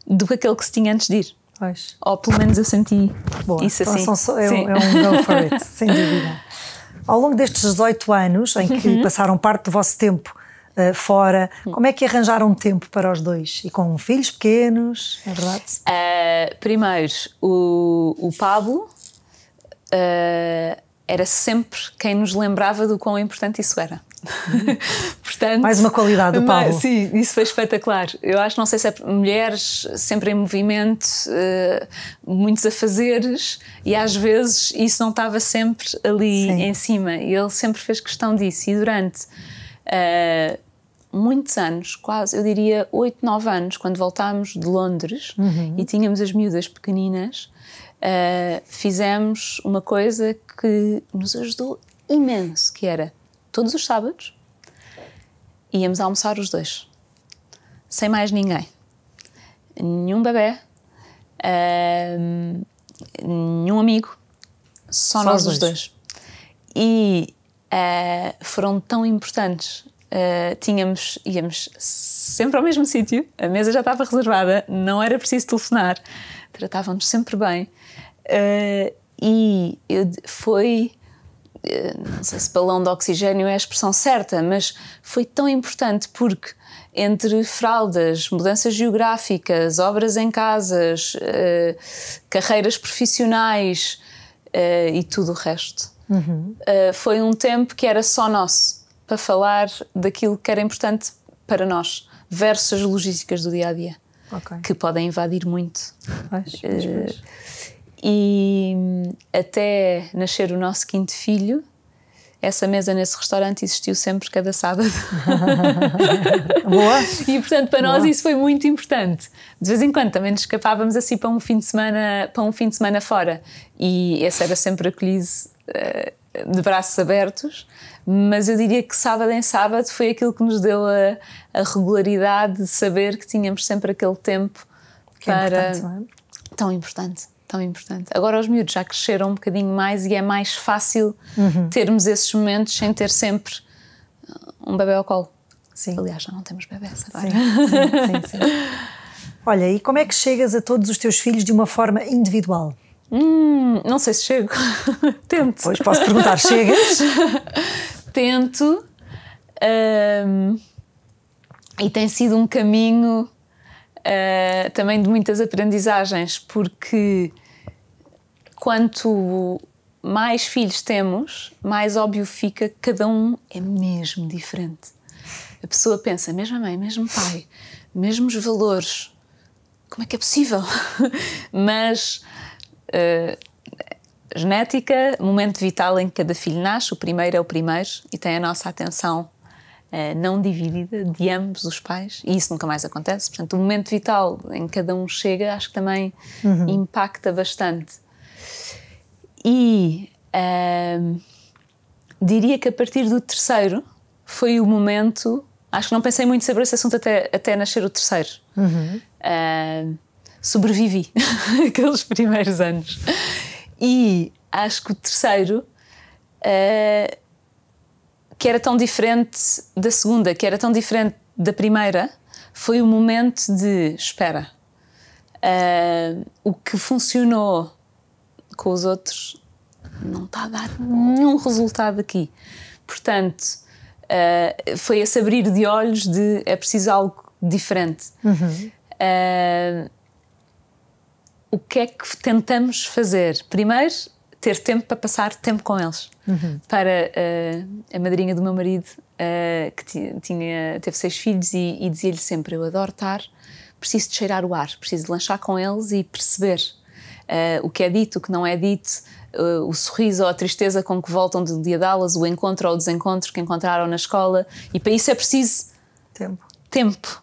do que aquele que se tinha antes de ir. Pois. Ou pelo menos eu senti Boa. isso assim. Então, é um go for it, sem dúvida. Ao longo destes 18 anos, em que passaram parte do vosso tempo fora, como é que arranjaram tempo para os dois? E com filhos pequenos, é verdade? Primeiro, o Pablo era sempre quem nos lembrava do quão importante isso era. Portanto, mais uma qualidade do Pablo. Sim, isso foi espetacular. Eu acho, não sei se é mulheres sempre em movimento, muitos afazeres, e às vezes isso não estava sempre ali sim. em cima. E ele sempre fez questão disso. E durante muitos anos, quase, eu diria 8, 9 anos, quando voltámos de Londres e tínhamos as miúdas pequeninas, fizemos uma coisa que nos ajudou imenso, que era todos os sábados íamos almoçar os dois, sem mais ninguém, nenhum bebê, nenhum amigo, só nós os dois. E foram tão importantes. Íamos sempre ao mesmo sítio, a mesa já estava reservada, não era preciso telefonar, tratavam-nos sempre bem, e foi, não sei se balão de oxigênio é a expressão certa, mas foi tão importante porque entre fraldas, mudanças geográficas, obras em casas, carreiras profissionais e tudo o resto, foi um tempo que era só nosso, para falar daquilo que era importante para nós, versus as logísticas do dia-a-dia, que podem invadir muito. Pois. E até nascer o nosso 5º filho, essa mesa nesse restaurante existiu sempre cada sábado. Boa! E portanto para nós isso foi muito importante. De vez em quando também nos escapávamos assim para um fim de semana fora, e esse era sempre acolhido de braços abertos, mas eu diria que sábado em sábado foi aquilo que nos deu a regularidade de saber que tínhamos sempre aquele tempo que para... não é? Tão importante. Agora os miúdos já cresceram um bocadinho mais e é mais fácil termos esses momentos sem ter sempre um bebê ao colo. Sim. Aliás, já não temos bebés agora. Sim. Olha, e como é que chegas a todos os teus filhos de uma forma individual? Não sei se chego. Tento. Pois posso perguntar, chegas? Tento. E tem sido um caminho também de muitas aprendizagens, porque quanto mais filhos temos, mais óbvio fica que cada um é mesmo diferente. A pessoa pensa, mesma mãe, mesmo pai, mesmos valores, como é que é possível? Mas genética, momento vital em que cada filho nasce, o primeiro é o primeiro e tem a nossa atenção não dividida de ambos os pais, e isso nunca mais acontece. Portanto, o momento vital em que cada um chega, acho que também impacta bastante. E diria que a partir do 3º foi o momento, acho que não pensei muito sobre esse assunto até nascer o 3º. Sobrevivi aqueles primeiros anos, e acho que o 3º que era tão diferente da segunda, que era tão diferente da primeira, foi o momento de espera. O que funcionou com os outros não está a dar nenhum resultado aqui. Portanto, foi esse abrir de olhos de é preciso algo diferente. O que é que tentamos fazer? Primeiro, ter tempo para passar tempo com eles. Para a madrinha do meu marido, que teve 6 filhos, e dizia-lhe sempre, eu adoro estar, preciso de cheirar o ar, preciso de lanchar com eles e perceber o que é dito, o que não é dito, o sorriso ou a tristeza com que voltam do dia de aulas, o encontro ou o desencontro que encontraram na escola, e para isso é preciso tempo.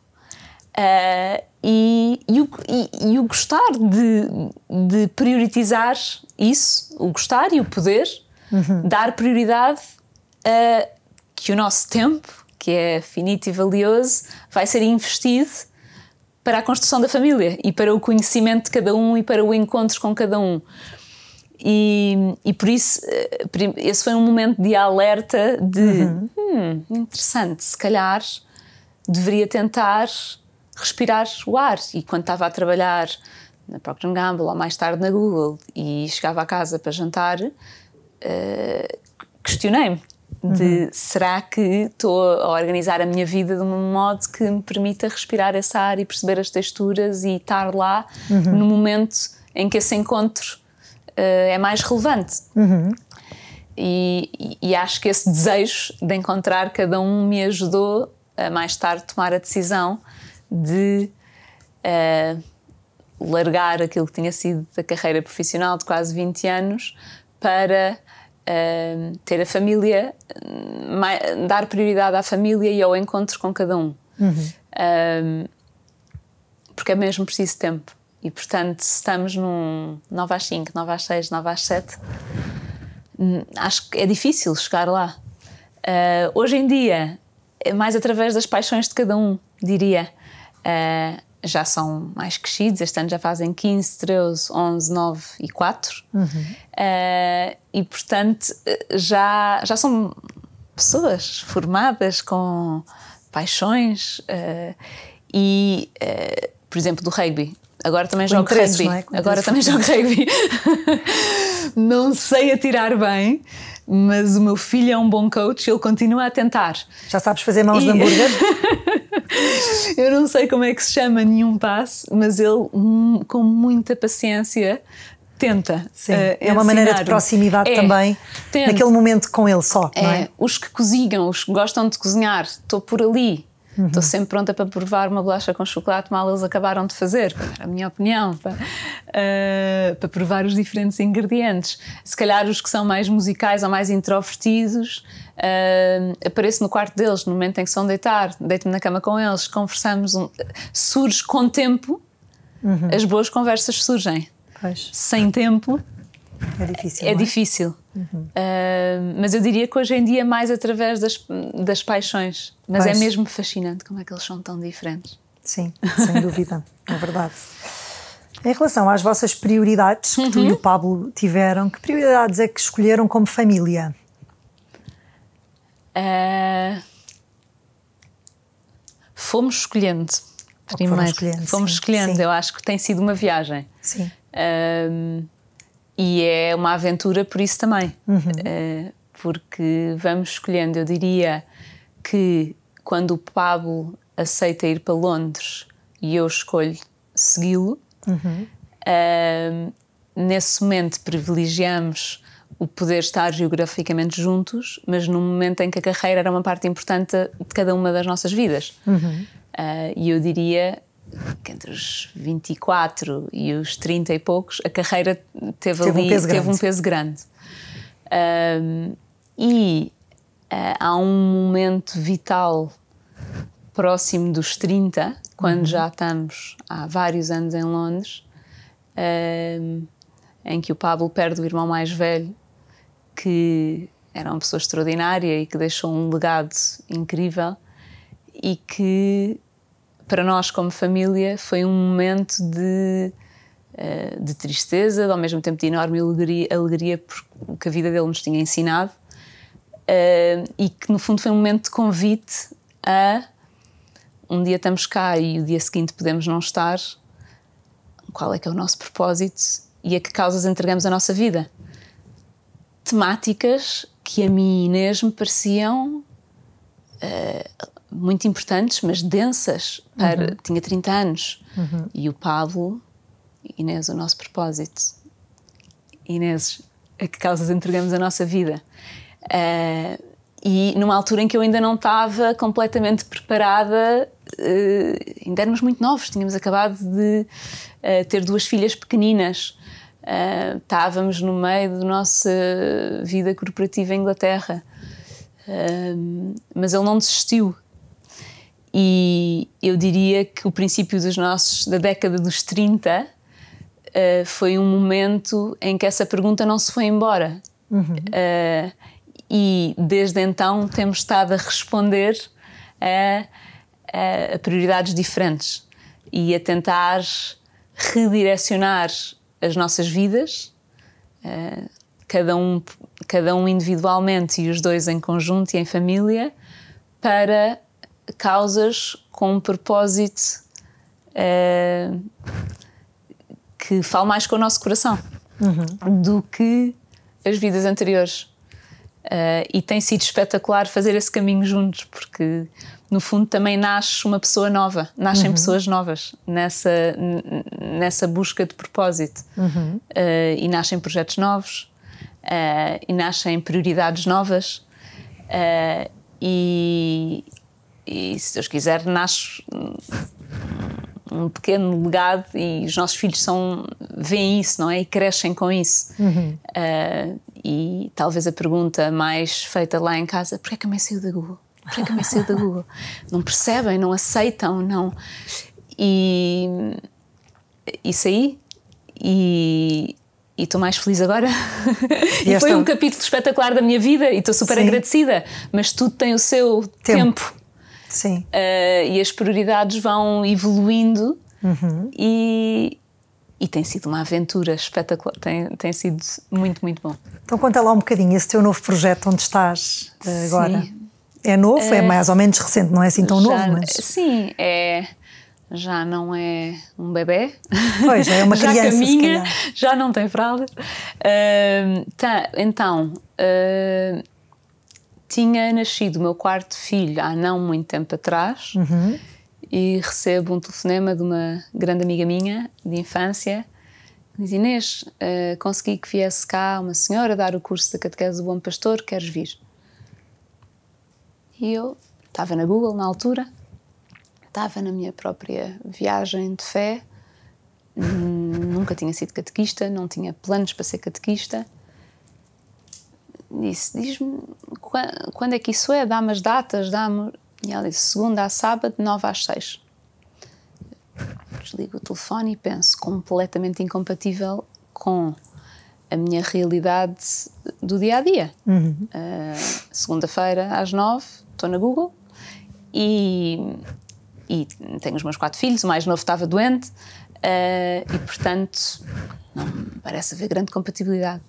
E o gostar de priorizar isso, o gostar e o poder, dar prioridade a que o nosso tempo, que é finito e valioso, vai ser investido para a construção da família e para o conhecimento de cada um e para o encontro com cada um. E por isso, esse foi um momento de alerta de interessante, se calhar deveria tentar respirar o ar. E quando estava a trabalhar na Procter & Gamble ou mais tarde na Google e chegava a casa para jantar, questionei-me de será que estou a organizar a minha vida de um modo que me permita respirar esse ar e perceber as texturas e estar lá no momento em que esse encontro é mais relevante. E acho que esse desejo de encontrar cada um me ajudou a mais tarde tomar a decisão de largar aquilo que tinha sido a carreira profissional de quase 20 anos para ter a família, dar prioridade à família e ao encontro com cada um. Porque é mesmo preciso tempo. E, portanto, se estamos num 9 às 5, 9 às 6, 9 às 7, acho que é difícil chegar lá. Hoje em dia, é mais através das paixões de cada um, diria. Já são mais crescidos, este ano já fazem 15, 13, 11, 9 e 4. E, portanto, já são pessoas formadas com paixões por exemplo, do rugby. Agora também jogo rugby. Não é? Agora também jogo rugby. Não sei atirar bem, mas o meu filho é um bom coach e ele continua a tentar. Já sabes fazer mãos de hambúrguer? Eu não sei como é que se chama nenhum passe, mas ele, com muita paciência, tenta. Sim, é uma maneira de proximidade também, naquele momento com ele só, não é? Os que cozinham, os que gostam de cozinhar, estou por ali. Estou sempre pronta para provar uma bolacha com chocolate mal eles acabaram de fazer, a minha opinião, para provar os diferentes ingredientes. Se calhar os que são mais musicais ou mais introvertidos, apareço no quarto deles no momento em que se vão deitar, deito-me na cama com eles, conversamos, surge com tempo, as boas conversas surgem. Pois. Sem tempo é difícil. É difícil. Mas eu diria que hoje em dia é mais através das paixões. Mas é mesmo fascinante como é que eles são tão diferentes. Sim, sem dúvida, é verdade. Em relação às vossas prioridades que tu e o Pablo tiveram, que prioridades é que escolheram como família? Fomos escolhendo. Primeiro, fomos escolhendo. Sim. Eu acho que tem sido uma viagem. Sim. E é uma aventura por isso também. Porque vamos escolhendo. Eu diria que quando o Pablo aceita ir para Londres e eu escolho segui-lo, nesse momento privilegiamos o poder estar geograficamente juntos, mas num momento em que a carreira era uma parte importante de cada uma das nossas vidas. E eu diria que entre os 24 e os 30 e poucos a carreira teve um peso grande. Há um momento vital próximo dos 30, quando já estamos há vários anos em Londres, em que o Pablo perde o irmão mais velho, que era uma pessoa extraordinária e que deixou um legado incrível e que para nós como família foi um momento de tristeza, ao mesmo tempo de enorme alegria por o que a vida dele nos tinha ensinado, e que no fundo foi um momento de convite a um dia estamos cá e o dia seguinte podemos não estar. Qual é que é o nosso propósito e a que causas entregamos a nossa vida? Temáticas que a mim e Inês me pareciam muito importantes, mas densas. Tinha 30 anos. E o Pablo, Inês, o nosso propósito. Inês, a que causas entregamos a nossa vida. E numa altura em que eu ainda não estava completamente preparada, ainda éramos muito novos, tínhamos acabado de ter 2 filhas pequeninas, estávamos no meio da nossa vida corporativa em Inglaterra, mas ele não desistiu. E eu diria que o princípio da década dos 30 foi um momento em que essa pergunta não se foi embora. E desde então temos estado a responder a prioridades diferentes e a tentar redirecionar as nossas vidas, cada um individualmente e os 2 em conjunto e em família, para causas com um propósito que fale mais com o nosso coração do que as vidas anteriores. E tem sido espetacular fazer esse caminho juntos, porque no fundo também nasce uma pessoa nova, nascem pessoas novas nessa busca de propósito. E nascem projetos novos, e nascem prioridades novas, e se Deus quiser nasce um pequeno legado, e os nossos filhos veem isso, não é? E crescem com isso. E talvez a pergunta mais feita lá em casa: porquê é que a mãe saiu da Google? Porquê é que a mãe saiu da Google? Não percebem, não aceitam, não. E saí, e estou mais feliz agora. E foi um capítulo espetacular da minha vida, e estou super agradecida, mas tudo tem o seu tempo. Sim. E as prioridades vão evoluindo, e tem sido uma aventura espetacular, tem sido muito, muito bom. Então conta lá um bocadinho esse teu novo projeto, onde estás agora. Sim. É novo? É mais ou menos recente, não é assim tão novo? Mas... Sim, já não é um bebê. Pois, já é uma criança, já caminha, se calhar. Já não tem fraldas. Então, tinha nascido o meu quarto filho há não muito tempo atrás, e recebo um telefonema de uma grande amiga minha de infância, que diz: Inês, consegui que viesse cá uma senhora dar o curso da catequese do Bom Pastor, queres vir? E eu estava na Google na altura, estava na minha própria viagem de fé, nunca tinha sido catequista, não tinha planos para ser catequista. Disse: diz-me quando é que isso é, dá-me as datas, dá-me... E ela disse: segunda a sábado, 9 às 6. Desligo o telefone e penso: completamente incompatível com a minha realidade do dia-a-dia. Segunda-feira às 9, estou na Google, e tenho os meus 4 filhos, o mais novo estava doente, e portanto não me parece haver grande compatibilidade.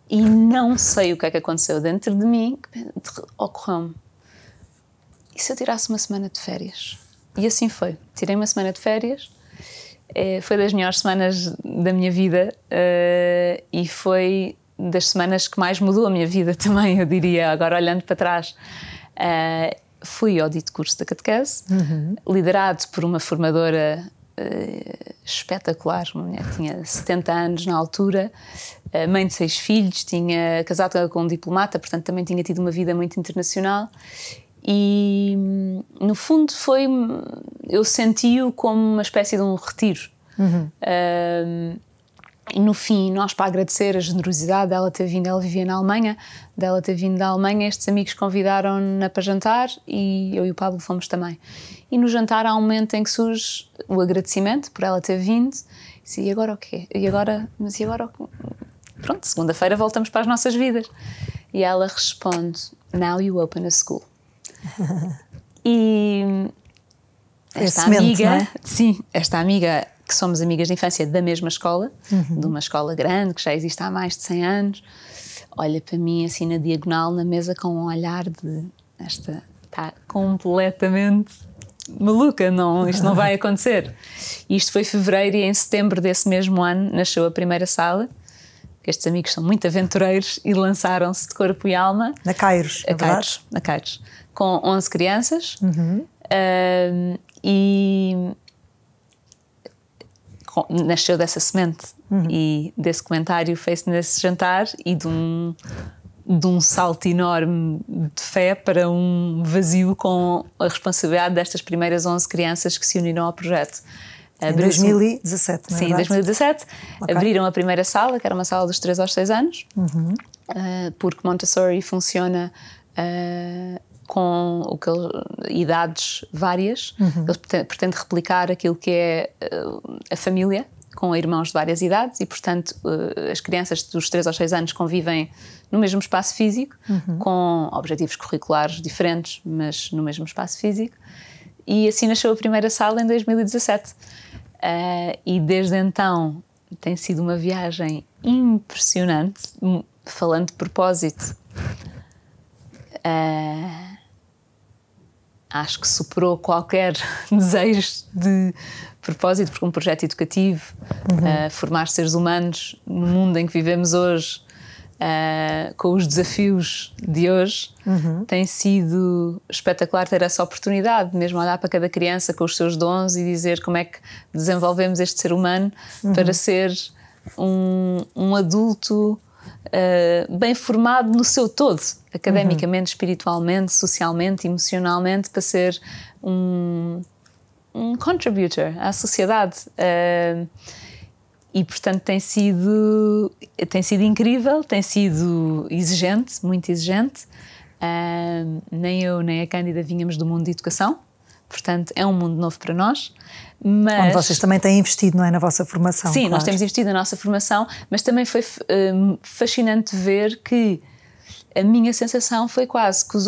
E não sei o que é que aconteceu dentro de mim, que ocorreu-me: e se eu tirasse uma semana de férias? E assim foi. Tirei uma semana de férias, foi das melhores semanas da minha vida, e foi das semanas que mais mudou a minha vida também, eu diria, agora olhando para trás. Fui ao dito curso da catequese, liderado por uma formadora espetacular, uma mulher que tinha 70 anos na altura, mãe de 6 filhos, tinha casado com um diplomata, portanto também tinha tido uma vida muito internacional, e no fundo eu senti-o como uma espécie de um retiro. E no fim, nós, para agradecer a generosidade dela ter vindo, ela vivia na Alemanha, dela ter vindo da Alemanha, estes amigos convidaram-na para jantar, e eu e o Pablo fomos também. E no jantar há um momento em que surge o agradecimento por ela ter vindo. E agora o quê? Mas e agora o quê? Pronto, segunda-feira voltamos para as nossas vidas. E ela responde: Now you open a school. E esta amiga, não é? Sim, esta amiga, que somos amigas de infância da mesma escola, de uma escola grande, que já existe há mais de 100 anos, olha para mim assim na diagonal, na mesa, com um olhar de: esta está completamente maluca, não, isto não vai acontecer. E isto foi fevereiro, e em setembro desse mesmo ano nasceu a primeira sala. Estes amigos são muito aventureiros e lançaram-se de corpo e alma. Na Kairos, na Kairos, com 11 crianças. E nasceu dessa semente, e desse comentário fez-se nesse jantar, e de um salto enorme de fé para um vazio, com a responsabilidade destas primeiras 11 crianças que se uniram ao projeto. Em 2017, não é? Sim, em 2017. Okay. Abriram a primeira sala, que era uma sala dos 3 aos 6 anos, porque Montessori funciona com idades várias. Ele pretende replicar aquilo que é a família, com irmãos de várias idades, e portanto as crianças dos 3 aos 6 anos convivem no mesmo espaço físico, com objetivos curriculares diferentes, mas no mesmo espaço físico. E assim nasceu a primeira sala em 2017. E desde então tem sido uma viagem impressionante. Falando de propósito, acho que superou qualquer desejo de propósito, porque um projeto educativo, formar seres humanos no mundo em que vivemos hoje, com os desafios de hoje, tem sido espetacular ter essa oportunidade, mesmo olhar para cada criança com os seus dons e dizer como é que desenvolvemos este ser humano para ser um adulto bem formado no seu todo, academicamente, espiritualmente, socialmente, emocionalmente, para ser um contributor à sociedade. E, portanto, tem sido incrível, tem sido exigente, muito exigente. Nem eu nem a Cândida vínhamos do mundo de educação, portanto, é um mundo novo para nós. Mas... Onde vocês também têm investido, não é, na vossa formação. Sim, claro. Nós temos investido na nossa formação, mas também foi fascinante ver que a minha sensação foi quase que os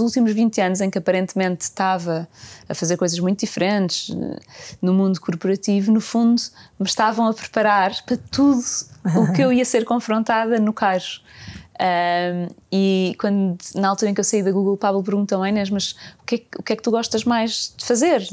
últimos 20 anos em que aparentemente estava a fazer coisas muito diferentes no mundo corporativo, no fundo me estavam a preparar para tudo o que eu ia ser confrontada no Cairo. E na altura em que eu saí da Google, o Pablo perguntou-me: Inês, mas o que é que tu gostas mais de fazer?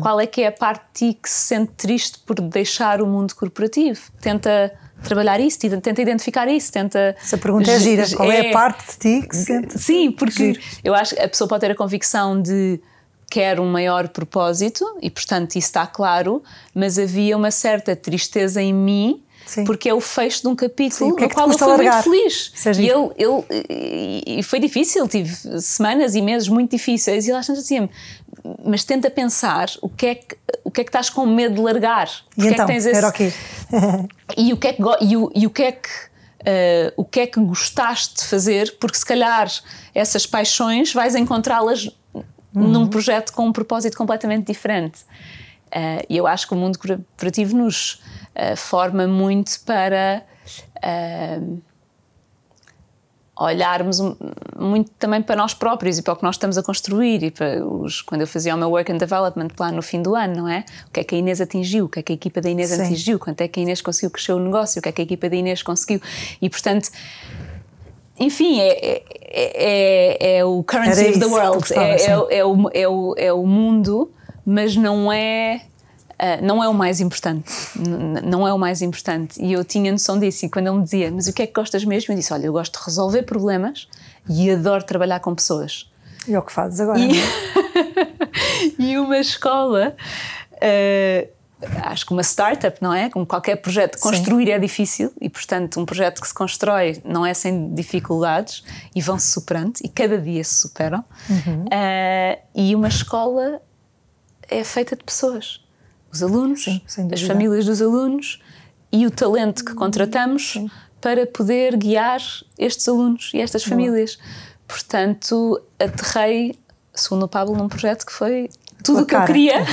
Qual é que é a parte de ti que se sente triste por deixar o mundo corporativo? Tenta trabalhar isso, tenta identificar isso, tenta... Essa pergunta é gira. Qual é a parte de ti que se sente? Sim, porque giro. Eu acho que a pessoa pode ter a convicção de quer um maior propósito e, portanto, isso está claro, mas havia uma certa tristeza em mim. Sim. Porque é o fecho de um capítulo no qual eu fui muito feliz. E foi difícil, tive semanas e meses muito difíceis, e lá dizia-me: mas tenta pensar o que é que estás com medo de largar. E então, era o quê? E o que é que gostaste de fazer, porque se calhar essas paixões vais encontrá-las num projeto com um propósito completamente diferente. E eu acho que o mundo corporativo nos forma muito para olharmos muito também para nós próprios e para o que nós estamos a construir. E para quando eu fazia o meu Work and Development Plan no fim do ano, não é? O que é que a Inês atingiu? O que é que a equipa da Inês atingiu? Quanto é que a Inês conseguiu crescer o negócio? O que é que a equipa da Inês conseguiu? E, portanto... Enfim, é o currency of the world, é o mundo, mas não é o mais importante, não é o mais importante. E eu tinha noção disso, e quando ele me dizia: mas o que é que gostas mesmo? Eu disse: olha, eu gosto de resolver problemas e adoro trabalhar com pessoas. E é o que fazes agora, não é? E uma escola... acho que uma startup, não é? Como qualquer projeto, construir é difícil e, portanto, um projeto que se constrói não é sem dificuldades e vão-se superando e cada dia se superam. E uma escola é feita de pessoas. Os alunos, as famílias dos alunos e o talento que contratamos para poder guiar estes alunos e estas famílias. Portanto, aterrei, segundo o Pablo, num projeto que foi... tudo o que eu queria,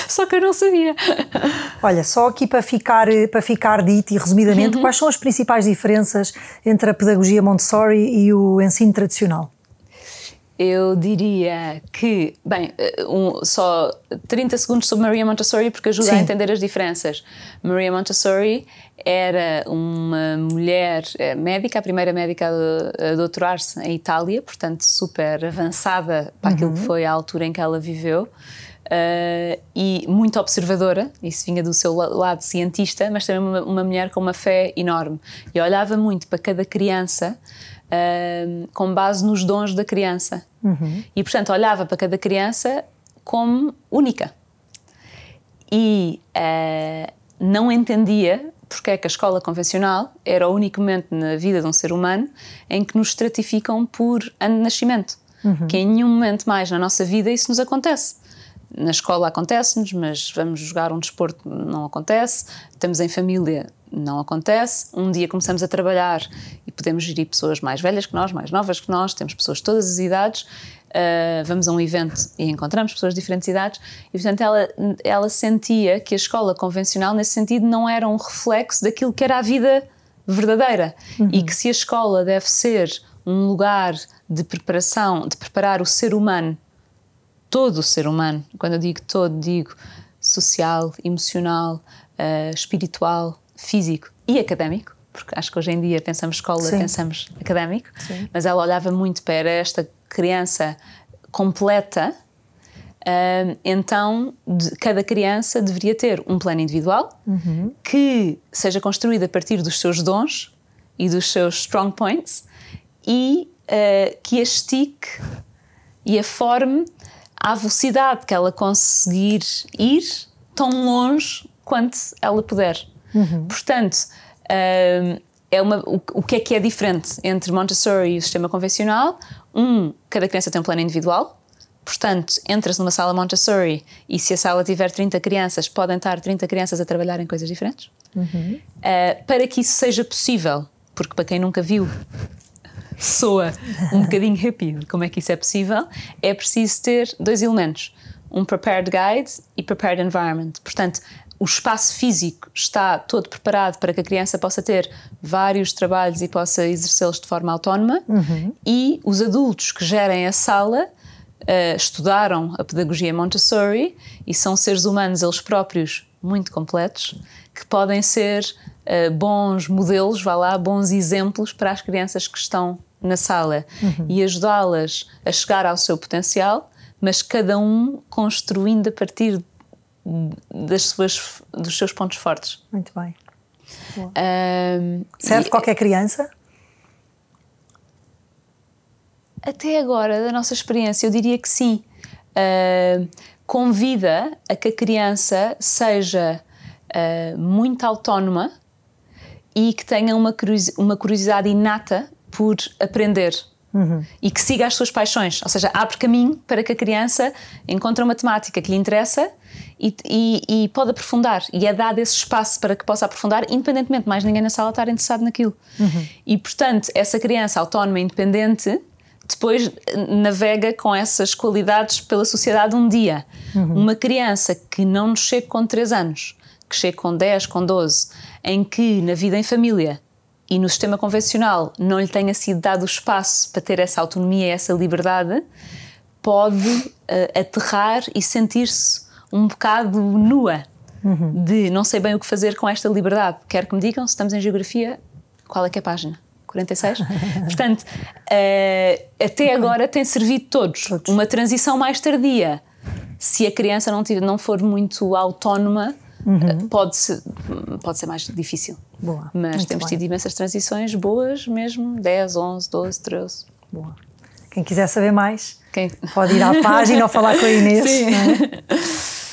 só que eu não sabia. Olha, só aqui para ficar dito e resumidamente, quais são as principais diferenças entre a pedagogia Montessori e o ensino tradicional? Eu diria que, bem, só 30 segundos sobre Maria Montessori, porque ajuda a entender as diferenças. Maria Montessori era uma mulher médica, a primeira médica a doutorar-se em Itália, portanto super avançada para aquilo que foi a altura em que ela viveu, e muito observadora. Isso vinha do seu lado cientista, mas também uma mulher com uma fé enorme, e olhava muito para cada criança com base nos dons da criança. E, portanto, olhava para cada criança como única. E não entendia porque é que a escola convencional era o único momento na vida de um ser humano em que nos estratificam por ano de nascimento. Que em nenhum momento mais na nossa vida isso nos acontece. Na escola acontece-nos, mas vamos jogar um desporto, não acontece. Estamos em família, não acontece. Um dia começamos a trabalhar e podemos gerir pessoas mais velhas que nós, mais novas que nós, temos pessoas de todas as idades, vamos a um evento e encontramos pessoas de diferentes idades, e portanto ela sentia que a escola convencional nesse sentido não era um reflexo daquilo que era a vida verdadeira, e que se a escola deve ser um lugar de preparação, de preparar o ser humano, todo o ser humano, quando eu digo todo, digo social, emocional, espiritual, físico e académico, porque acho que hoje em dia pensamos escola, pensamos académico, mas ela olhava muito para esta criança completa, então cada criança deveria ter um plano individual que seja construído a partir dos seus dons e dos seus strong points e que a estique e a forme à velocidade que ela conseguir ir tão longe quanto ela puder. Portanto, o que é diferente entre Montessori e o sistema convencional? Cada criança tem um plano individual. Portanto, entra-se numa sala Montessori e se a sala tiver 30 crianças, podem estar 30 crianças a trabalhar em coisas diferentes. Para que isso seja possível, porque para quem nunca viu, soa um bocadinho hippie como é que isso é possível, é preciso ter 2 elementos, um prepared guide e prepared environment. Portanto, o espaço físico está todo preparado para que a criança possa ter vários trabalhos e possa exercê-los de forma autónoma e os adultos que gerem a sala estudaram a pedagogia Montessori e são seres humanos eles próprios muito completos que podem ser bons modelos, bons exemplos para as crianças que estão na sala e ajudá-las a chegar ao seu potencial, mas cada um construindo a partir dos seus pontos fortes. Muito bem. Serve qualquer criança? Até agora, da nossa experiência, eu diria que sim. Convida a que a criança seja muito autónoma e que tenha uma curiosidade inata por aprender e que siga as suas paixões, ou seja, abre caminho para que a criança encontre uma temática que lhe interessa e pode aprofundar, e é dado esse espaço para que possa aprofundar, independentemente de mais ninguém na sala estar interessado naquilo. E portanto, essa criança autónoma e independente depois navega com essas qualidades pela sociedade um dia. Uma criança que não nos chega com 3 anos, que chega com 10, com 12, em que na vida em família e no sistema convencional não lhe tenha sido dado o espaço para ter essa autonomia e essa liberdade, pode aterrar e sentir-se um bocado nua, de não sei bem o que fazer com esta liberdade. Quero que me digam, se estamos em geografia, qual é que é a página? 46? Portanto, até agora tem servido todos. Uma transição mais tardia, se a criança não for muito autónoma, pode ser mais difícil. Boa. Mas Muito temos bem. tido imensas transições boas mesmo, 10, 11, 12, 13. Boa. Quem quiser saber mais, pode ir à página ou falar com a Inês. Sim. Não é?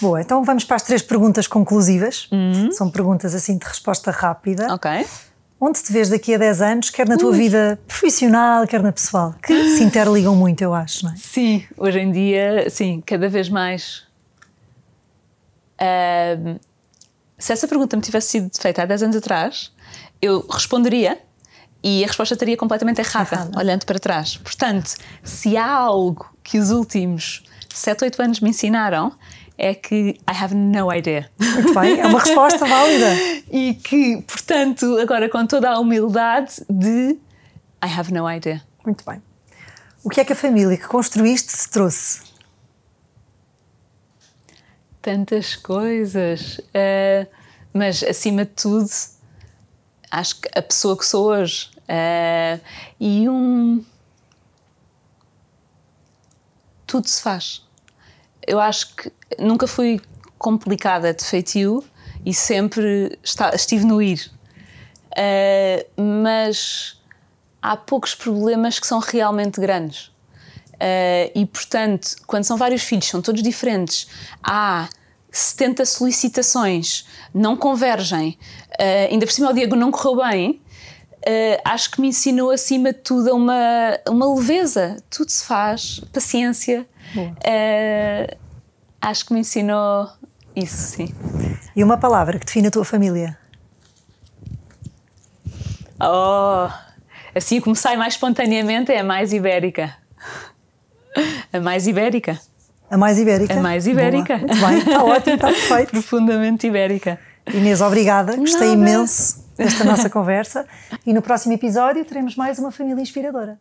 Boa, então vamos para as 3 perguntas conclusivas. São perguntas assim de resposta rápida. Ok. Onde te vês daqui a 10 anos, quer na tua vida profissional, quer na pessoal? Que se interligam muito, eu acho, não é? Sim, hoje em dia, sim, cada vez mais. Se essa pergunta me tivesse sido feita há 10 anos atrás, eu responderia e a resposta estaria completamente errada, olhando para trás. Portanto, se há algo que os últimos 7, 8 anos me ensinaram, é que I have no idea. Muito bem, é uma resposta válida. E que, portanto, agora com toda a humildade de I have no idea. Muito bem. O que é que a família que construíste te trouxe? Tantas coisas, mas acima de tudo acho que a pessoa que sou hoje e tudo se faz. Eu acho que nunca fui complicada de feitio e sempre estive no ir, mas há poucos problemas que são realmente grandes. E portanto, quando são vários filhos, são todos diferentes, há 70 solicitações, não convergem, ainda por cima o Diego não correu bem, acho que me ensinou acima de tudo uma leveza. Tudo se faz, paciência. Acho que me ensinou isso, sim. E uma palavra que define a tua família? Assim, como sai mais espontaneamente é a mais ibérica. A mais ibérica. A mais ibérica? A mais ibérica. Boa. Muito bem, está ótimo, está perfeito. Profundamente ibérica. Inês, obrigada. Gostei imenso desta nossa conversa. E no próximo episódio teremos mais uma família inspiradora.